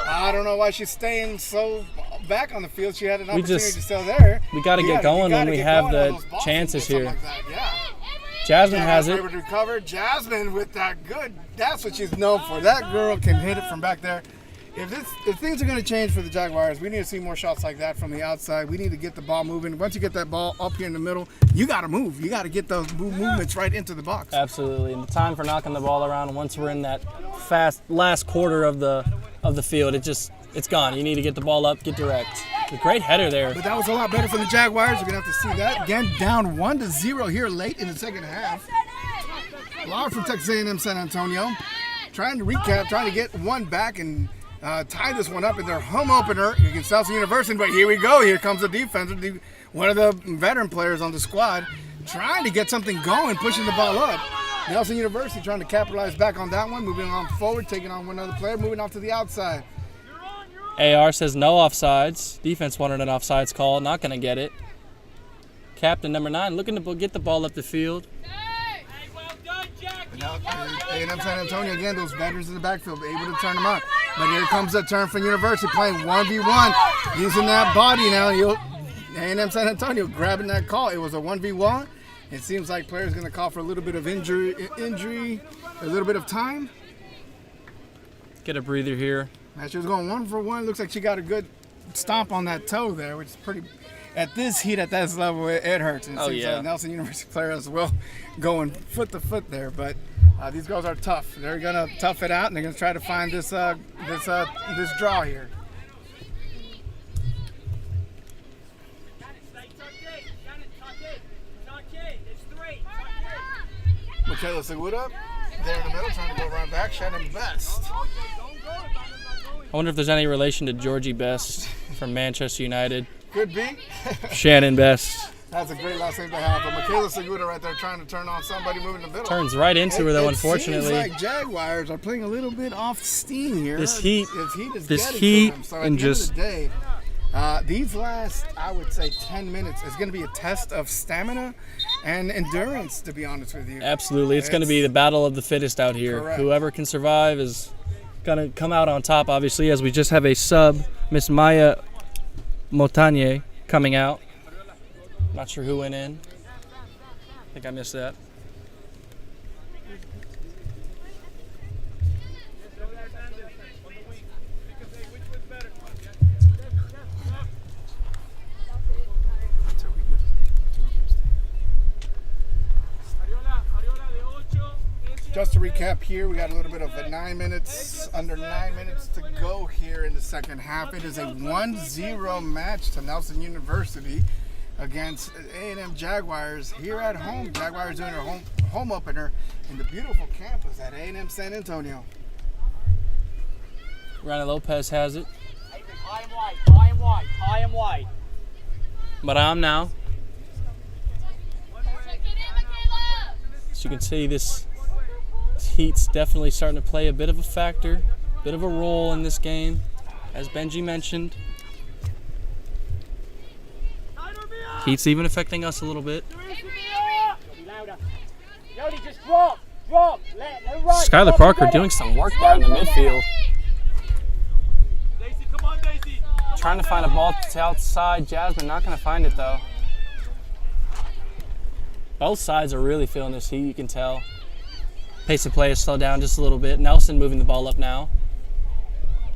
I don't know why she's staying so back on the field. She had an opportunity to stay there. We got to get going when we have the chances here. Like yeah. Jasmine has it. Able to recover. Jasmine with that good. That's what she's known for. That girl can hit it from back there. If things are going to change for the Jaguars, we need to see more shots like that from the outside. We need to get the ball moving. Once you get that ball up here in the middle, you got to move. You got to get those movements right into the box. Absolutely. And the time for knocking the ball around once we're in that fast last quarter of the of the field. It's gone. You need to get the ball up, get direct. A great header there. But that was a lot better for the Jaguars. You're going to have to see that. Again, down 1-0 here late in the second half. Live from Texas A&M San Antonio. Trying to recap, trying to get one back and tie this one up in their home opener against South University. But here we go. Here comes the defense. One of the veteran players on the squad trying to get something going, pushing the ball up. Nelson University trying to capitalize back on that one, moving on forward, taking on one other player, moving off to the outside. AR says no offsides. Defense wanted an offsides call, not going to get it. Captain number 9 looking to get the ball up the field. Now, A&M San Antonio, again, those veterans in the backfield, able to turn them on. But here comes a turn for University, playing 1v1, using that body now. A&M San Antonio grabbing that call. It was a 1v1. It seems like players going to call for a little bit of injury, a little bit of time. Get a breather here. Now she was going 1-for-1. Looks like she got a good stomp on that toe there, which is pretty. At this heat, at this level, it hurts. And it seems like Nelson University player as well, going foot to foot there. But these girls are tough. They're gonna tough it out, and they're gonna try to find this draw here. Michaela Segura there in the middle, trying to go right back. Shannon Best. I wonder if there's any relation to Georgie Best from Manchester United. Could be. Shannon Best. That's a great last name to have. But Michaela Segura right there trying to turn on somebody moving the middle. Turns right into her, though, unfortunately. It seems like Jaguars are playing a little bit off steam here. This heat is this getting heat to them. So at and the just end of the day, these last, I would say, 10 minutes is going to be a test of stamina and endurance, to be honest with you. Absolutely. It's going to be the battle of the fittest out here. Correct. Whoever can survive is going to come out on top, obviously, as we just have a sub, Miss Maya Montagnier, coming out. Not sure who went in. I think I missed that. Just to recap here, we got a little bit of a 9 minutes, under 9 minutes to go here in the second half. It is a 1-0 match to Nelson University against A&M Jaguars here at home. Jaguars doing their home opener in the beautiful campus at A&M San Antonio. Rana Lopez has it. High and wide, high and wide, high and wide. Madame now. As you can see, this heat's definitely starting to play a bit of a factor, a bit of a role in this game, as Benji mentioned. Heat's even affecting us a little bit. Skylar Parker doing some work down in the midfield. Trying to find a ball to outside. Jasmine not going to find it though. Both sides are really feeling this heat, you can tell. Pace of play is slowed down just a little bit. Nelson moving the ball up now.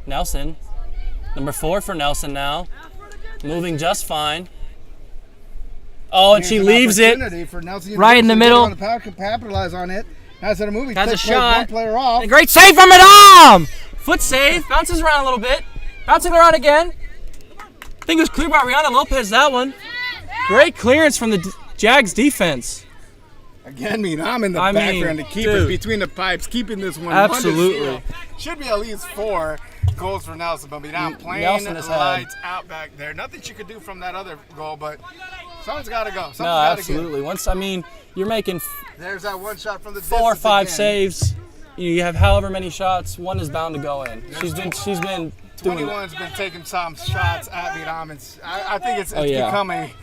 Nelson, number 4 for Nelson now. Moving just fine. Oh, and she leaves it right in the middle. Capitalize on it. Has a movie. Has a shot. One player off. A great save from Madame. Foot save. Bounces around a little bit. Bouncing around again. I think it was clear by Rihanna Lopez, that one. Great clearance from the Jags defense. Again, I'm in the background to keep it between the pipes, keeping this one. Absolutely. Should be at least 4 goals for Nelson, but I'm playing lights out back there. Nothing she could do from that other goal, but something's got to go. No, absolutely. Once you're making there's that one shot from the 4 or 5 saves. You have however many shots, one is bound to go in. She's been 21's been taking some shots at Vietnam. I think it's become a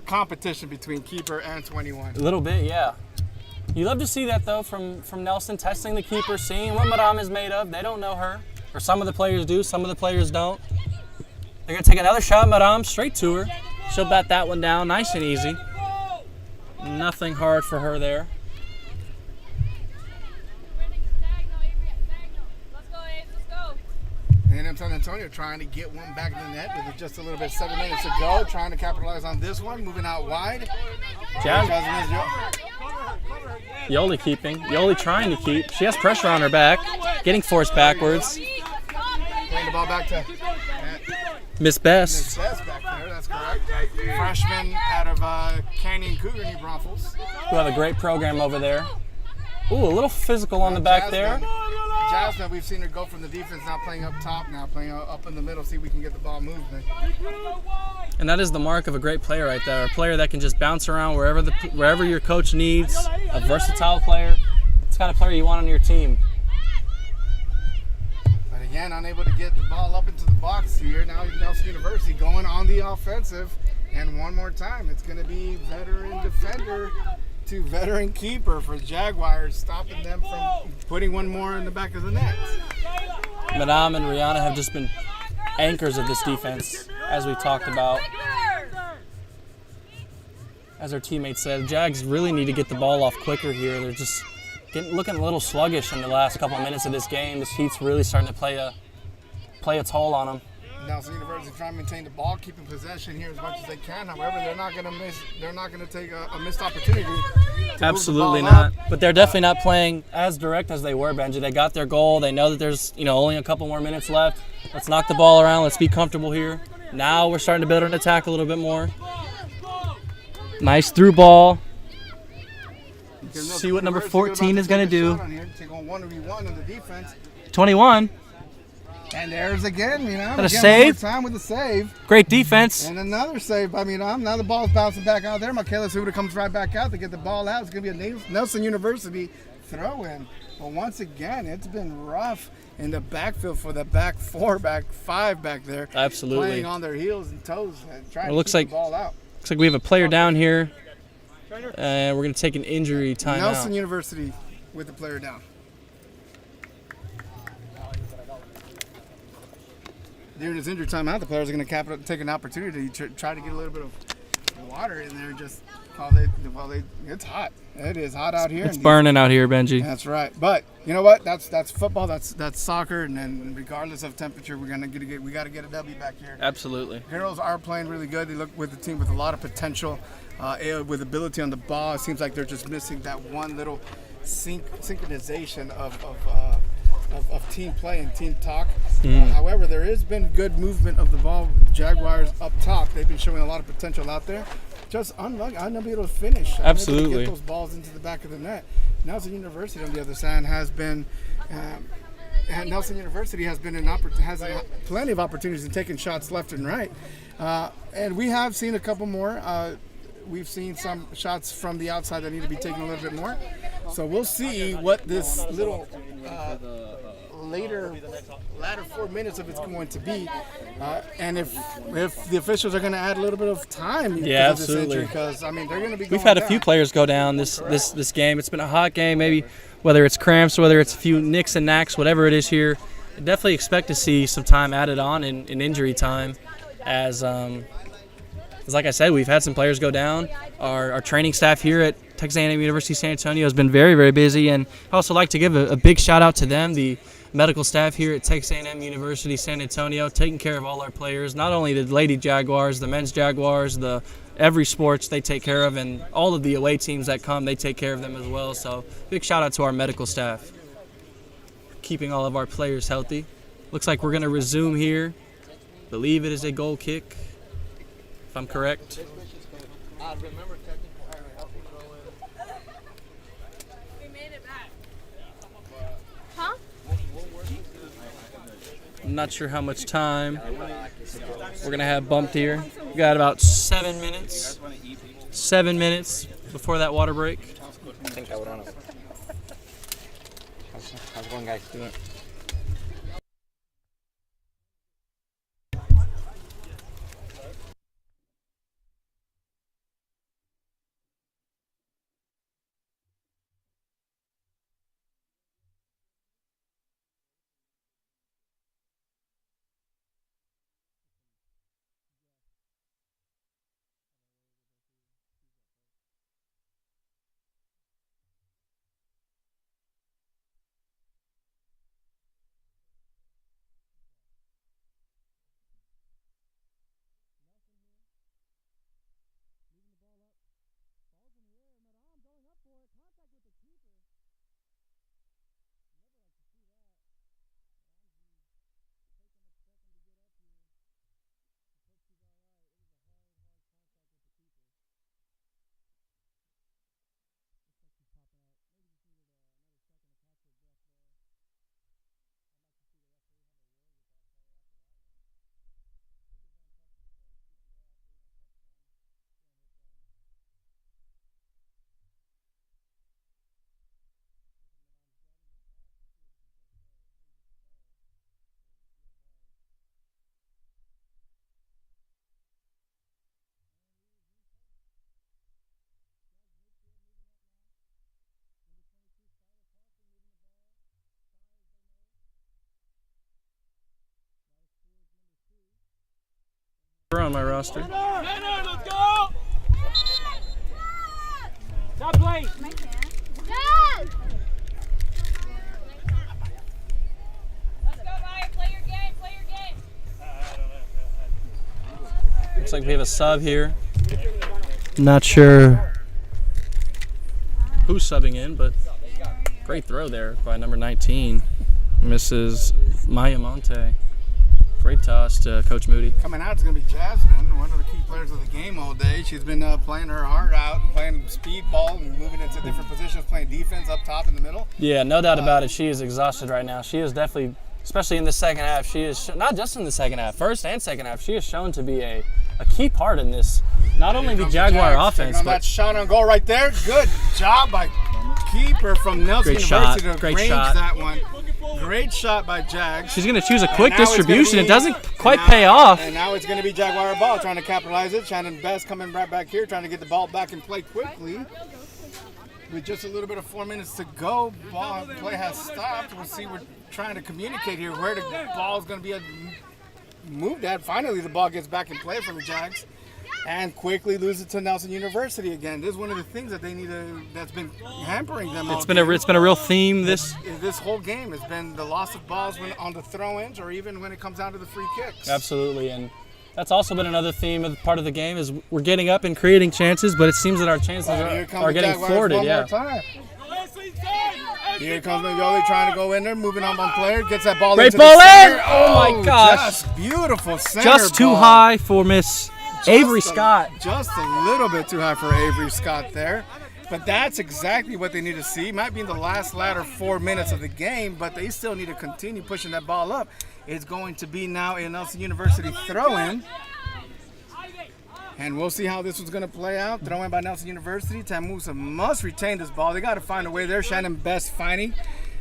competition between keeper and 21. A little bit, yeah. You love to see that though from Nelson, testing the keeper, seeing what Madame is made of. They don't know her, or some of the players do, some of the players don't. They're gonna take another shot, Madame, straight to her. She'll bat that one down, nice and easy. Nothing hard for her there. A&M San Antonio trying to get one back in the net with just a little bit, 7 minutes to go. Trying to capitalize on this one, moving out wide. Yoli keeping. Yoli trying to keep. She has pressure on her back. Getting forced backwards. Playing the ball back to Miss Best. Miss Best back there. That's correct. Freshman out of Canyon Cougar New Braunfels. Who have a great program over there. Ooh, a little physical on the back there. Jasmine, we've seen her go from the defense, now playing up top, now playing up in the middle, see if we can get the ball moving. And that is the mark of a great player right there. A player that can just bounce around wherever your coach needs. A versatile player. It's the kind of player you want on your team. But again, unable to get the ball up into the box here. Now Nelson University going on the offensive. And one more time, it's going to be veteran defender to veteran keeper for Jaguars, stopping them from putting one more in the back of the net. Madame and Rihanna have just been anchors of this defense, as we talked about. As our teammates said, Jags really need to get the ball off quicker here. They're just looking a little sluggish in the last couple of minutes of this game. This heat's really starting to play a toll on them. Nelson University trying to maintain the ball, keeping possession here as much as they can. However, they're not going to miss. They're not going to take a missed opportunity. Absolutely not. But they're definitely not playing as direct as they were, Benji. They got their goal. They know that there's only a couple more minutes left. Let's knock the ball around. Let's be comfortable here. Now we're starting to build an attack a little bit more. Nice through ball. See what number 14 is going to do. Take on 1v1 on the defense. 21. And there's again, a save? One more time with the save. Great defense. And another save by now the ball's bouncing back out there. Michaela Suda comes right back out to get the ball out. It's going to be a Nelson University throw-in. But once again, it's been rough in the backfield for the back four, back five back there. Absolutely. Playing on their heels and toes and trying It looks to keep like the ball out. Looks like we have a player down here. And we're going to take an injury timeout. Nelson University with the player down. During his injury timeout, the players are going to take an opportunity to try to get a little bit of water in there just while it's hot. It is hot out here. It's burning out here, Benji. That's right. But you know what? That's football. That's soccer. And then regardless of temperature, we got to get a W back here. Absolutely. Girls are playing really good. They look with a team with a lot of potential, with ability on the ball. It seems like they're just missing that one little synchronization of team play and team talk. However, there has been good movement of the ball. Jaguars up top, they've been showing a lot of potential out there. Just unable to finish. Absolutely. To get those balls into the back of the net. Nelson University, on the other side, has been. Nelson University has plenty of opportunities in taking shots left and right, and we have seen a couple more. We've seen some shots from the outside that need to be taken a little bit more. So we'll see what this little latter 4 minutes of it's going to be, and if the officials are going to add a little bit of time. Yeah, absolutely. Because they're going to be. We've had a few players go down this game. It's been a hot game. Maybe whether it's cramps, whether it's a few nicks and knacks, whatever it is here. I definitely expect to see some time added on in injury time, as like I said, we've had some players go down. Our training staff here at Texas A&M University San Antonio has been very, very busy, and I also like to give a big shout out to them, the medical staff here at Texas A&M University San Antonio, taking care of all our players, not only the Lady Jaguars, the men's Jaguars, every sports they take care of, and all of the away teams that come, they take care of them as well. So big shout out to our medical staff, keeping all of our players healthy. Looks like we're going to resume here. Believe it is a goal kick, if I'm correct. I'm not sure how much time we're going to have bumped here. We got about 7 minutes. 7 minutes before that water break. I think I would on it. How's it going, guys? on my roster. Let's go! Stop playing! Yes! Looks like we have a sub here. Not sure who's subbing in, but great throw there by number 19, Mrs. Maya Monte. Great toss to Coach Moody. Coming out is going to be Jasmine, one of the key players of the game all day. She's been playing her heart out, playing speed ball and moving into different positions, playing defense up top in the middle. Yeah, no doubt about it. She is exhausted right now. She is definitely, especially in the second half, she is, not just in the second half, first and second half, she is shown to be a key part in this, not only the Jaguar offense, but but that shot on goal right there. Good job by keeper from Nelson Great shot. University to Great range shot. that one. Great shot by Jags. she's going to choose a quick now it's gonna distribution. be- It doesn't quite now- pay off. And now it's going to be Jaguar ball trying to capitalize it. Shannon Best coming right back here trying to get the ball back in play quickly. With just a little bit of 4 minutes to go, ball play has stopped. We'll see. We're trying to communicate here where the ball is going to be moved at. Finally, the ball gets back in play from the Jags, and quickly loses to Nelson University again. This is one of the things that they need to. That's been hampering them. It's been a real theme this. This whole game has been the loss of balls when on the throw-ins, or even when it comes down to the free kicks. Absolutely, and that's also been another theme of part of the game is we're getting up and creating chances, but it seems that our chances Here comes are the getting Jaguars thwarted. one Yeah. more time. Here comes Yoli trying to go in there, moving on one player, gets that ball Great into ball the center. in! Oh my gosh. Just beautiful center Just too ball. high for Miss Avery Scott. Just a little bit too high for Avery Scott there. But that's exactly what they need to see. Might be in the latter 4 minutes of the game, but they still need to continue pushing that ball up. It's going to be now a Nelson University throw-in. And we'll see how this one's going to play out. Throw in by Nelson University. TAMUSA must retain this ball. They got to find a way there. Shannon Best fighting.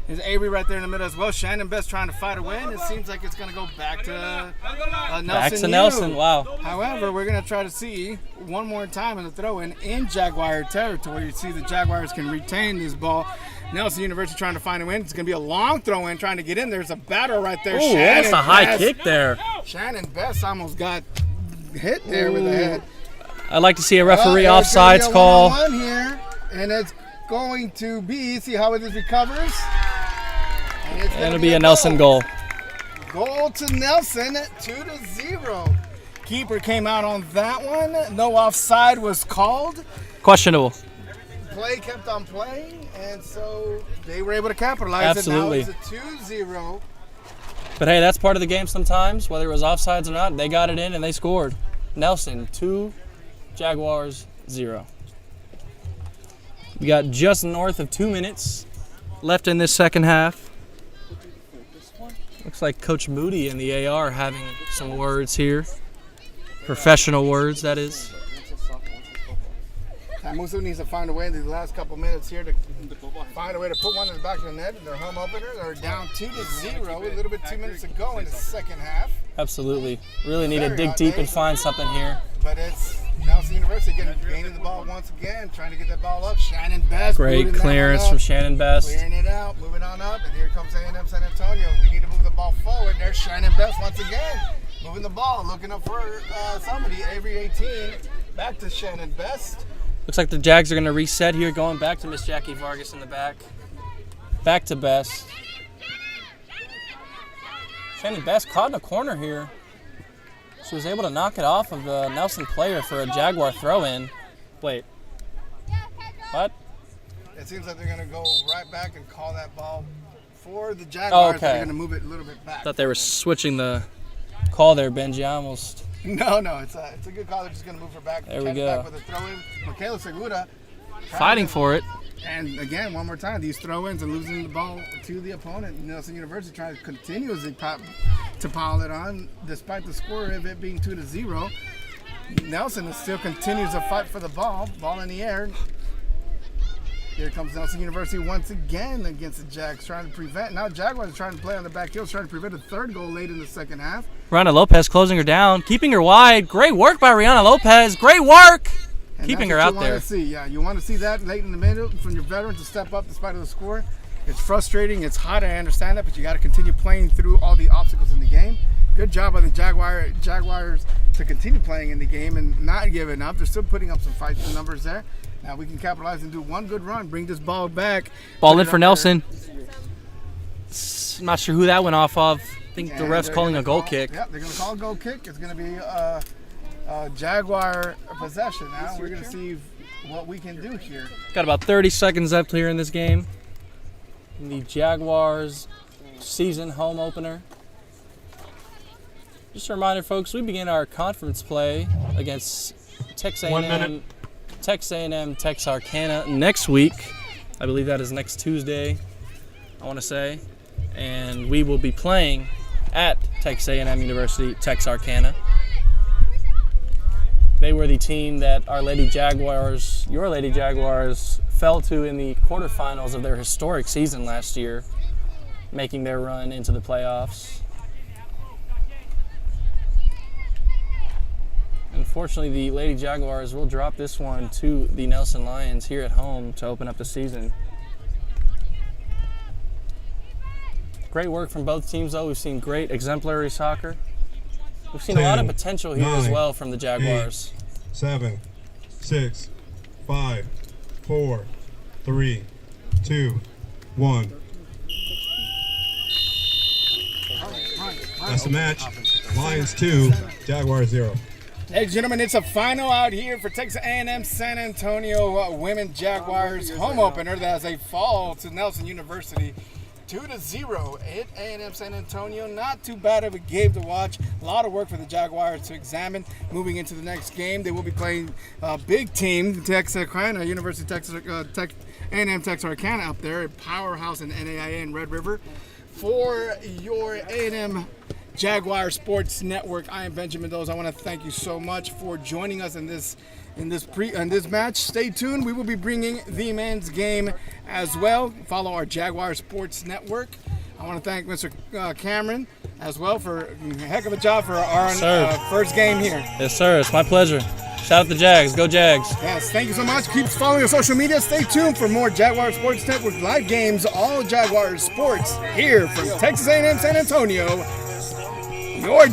There's Avery right there in the middle as well. Shannon Best trying to fight away, and it seems like it's going to go back to Nelson. Back to Nelson. Wow. However, we're going to try to see one more time in the throw-in in Jaguar territory. You see the Jaguars can retain this ball. Nelson University trying to find a win. It's going to be a long throw-in trying to get in. There's a battle right there. Oh, that's a high Best. kick there. Shannon Best almost got hit there with the head. I'd like to see a referee It's gonna be offsides a call. one-on-one here, and it's going to be, see how it recovers. And it's And gonna it'll be a Nelson goal. Goal to Nelson, 2-0. Keeper came out on that one. No offside was called. Questionable. Play kept on playing, and so they were able to capitalize. Absolutely. And now it's a 2-0. But hey, that's part of the game sometimes, whether it was offsides or not. They got it in and they scored. Nelson 2, Jaguars 0. We got just north of 2 minutes left in this second half. Looks like Coach Moody and the AR having some words here. Professional words, that is. TAMUSA needs to find a way in these last couple minutes here to find a way to put one in the back of the net. Their home opener, they're down 2-0. A little bit 2 minutes to go in the second half. Absolutely. Really need to dig deep and find something here. But it's Nelson University gaining the ball once again, trying to get that ball up. Shannon Best. Great booting that clearance one up, from Shannon Best. Clearing it out, moving on up, and here comes A&M San Antonio. We need to move the ball forward. There's Shannon Best once again, moving the ball, looking up for somebody. Avery 18, back to Shannon Best. Looks like the Jags are going to reset here, going back to Miss Jackie Vargas in the back. Back to Best. Shannon Best caught in a corner here. She was able to knock it off of the Nelson player for a Jaguar throw-in. Wait. What? It seems like they're going to go right back and call that ball for the Jaguars. Okay. They're going to move it a little bit back. Thought they were switching the call there, Benji. I almost... No, it's a good call. They're just going to move her back. There we Back go. with a throw-in. Michaela Segura. Fighting for it. And again, one more time, these throw-ins and losing the ball to the opponent. Nelson University trying to continuously pile it on, despite the score of it being 2-0. Nelson still continues to fight for the ball in the air. Here comes Nelson University once again against the Jags, trying to prevent. Now Jaguars are trying to play on the back heels, trying to prevent a third goal late in the second half. Rihanna Lopez closing her down, keeping her wide. Great work by Rihanna Lopez. Great work. And Keeping that's her what out you there. want to see. Yeah, you want to see that late in the middle from your veteran to step up despite of the score. It's frustrating. It's hot. I understand that, but you got to continue playing through all the obstacles in the game. good job by the Jaguars to continue playing in the game and not giving up. They're still putting up some fight numbers there. Now we can capitalize and do one good run, bring this ball back. Ball in for Nelson. I'm not sure who that went off of. I think the ref's calling a goal kick. Yep, they're going to call a goal kick. It's going to be a Jaguar possession now. We're going to see what we can do here. Got about 30 seconds left here in this game. In the Jaguars season home opener. Just a reminder, folks, we begin our conference play against Texas A&M, Texarkana next week. I believe that is next Tuesday, I want to say. And we will be playing at Texas A&M University, Texarkana. They were the team that our Lady Jaguars, your Lady Jaguars, fell to in the quarterfinals of their historic season last year, making their run into the playoffs. Unfortunately, the Lady Jaguars will drop this one to the Nelson Lions here at home to open up the season. Great work from both teams, though. We've seen great exemplary soccer. We've seen a lot of potential here as well from the Jaguars. 8, 7, 6, 5, 4, 3, 2, 1. That's the match. Lions 2, Jaguars 0. Hey, gentlemen, it's a final out here for Texas A&M San Antonio women Jaguars home opener as they fall to Nelson University 2-0 at A&M San Antonio. Not too bad of a game to watch. A lot of work for the Jaguars to examine moving into the next game. They will be playing a big team, Texarkana, University of Texas, A&M Texarkana up there, a powerhouse in NAIA and Red River. For your A&M Jaguar Sports Network, I am Benjamin Doze. I want to thank you so much for joining us in this match. Stay tuned. We will be bringing the men's game as well. Follow our Jaguar Sports Network. I want to thank Mr. Cameron as well for a heck of a job for our first game here. Yes, sir. It's my pleasure. Shout out the Jags. Go Jags. Yes, thank you so much. Keep following our social media. Stay tuned for more Jaguar Sports Network live games, all Jaguar sports here from Texas A&M San Antonio. Your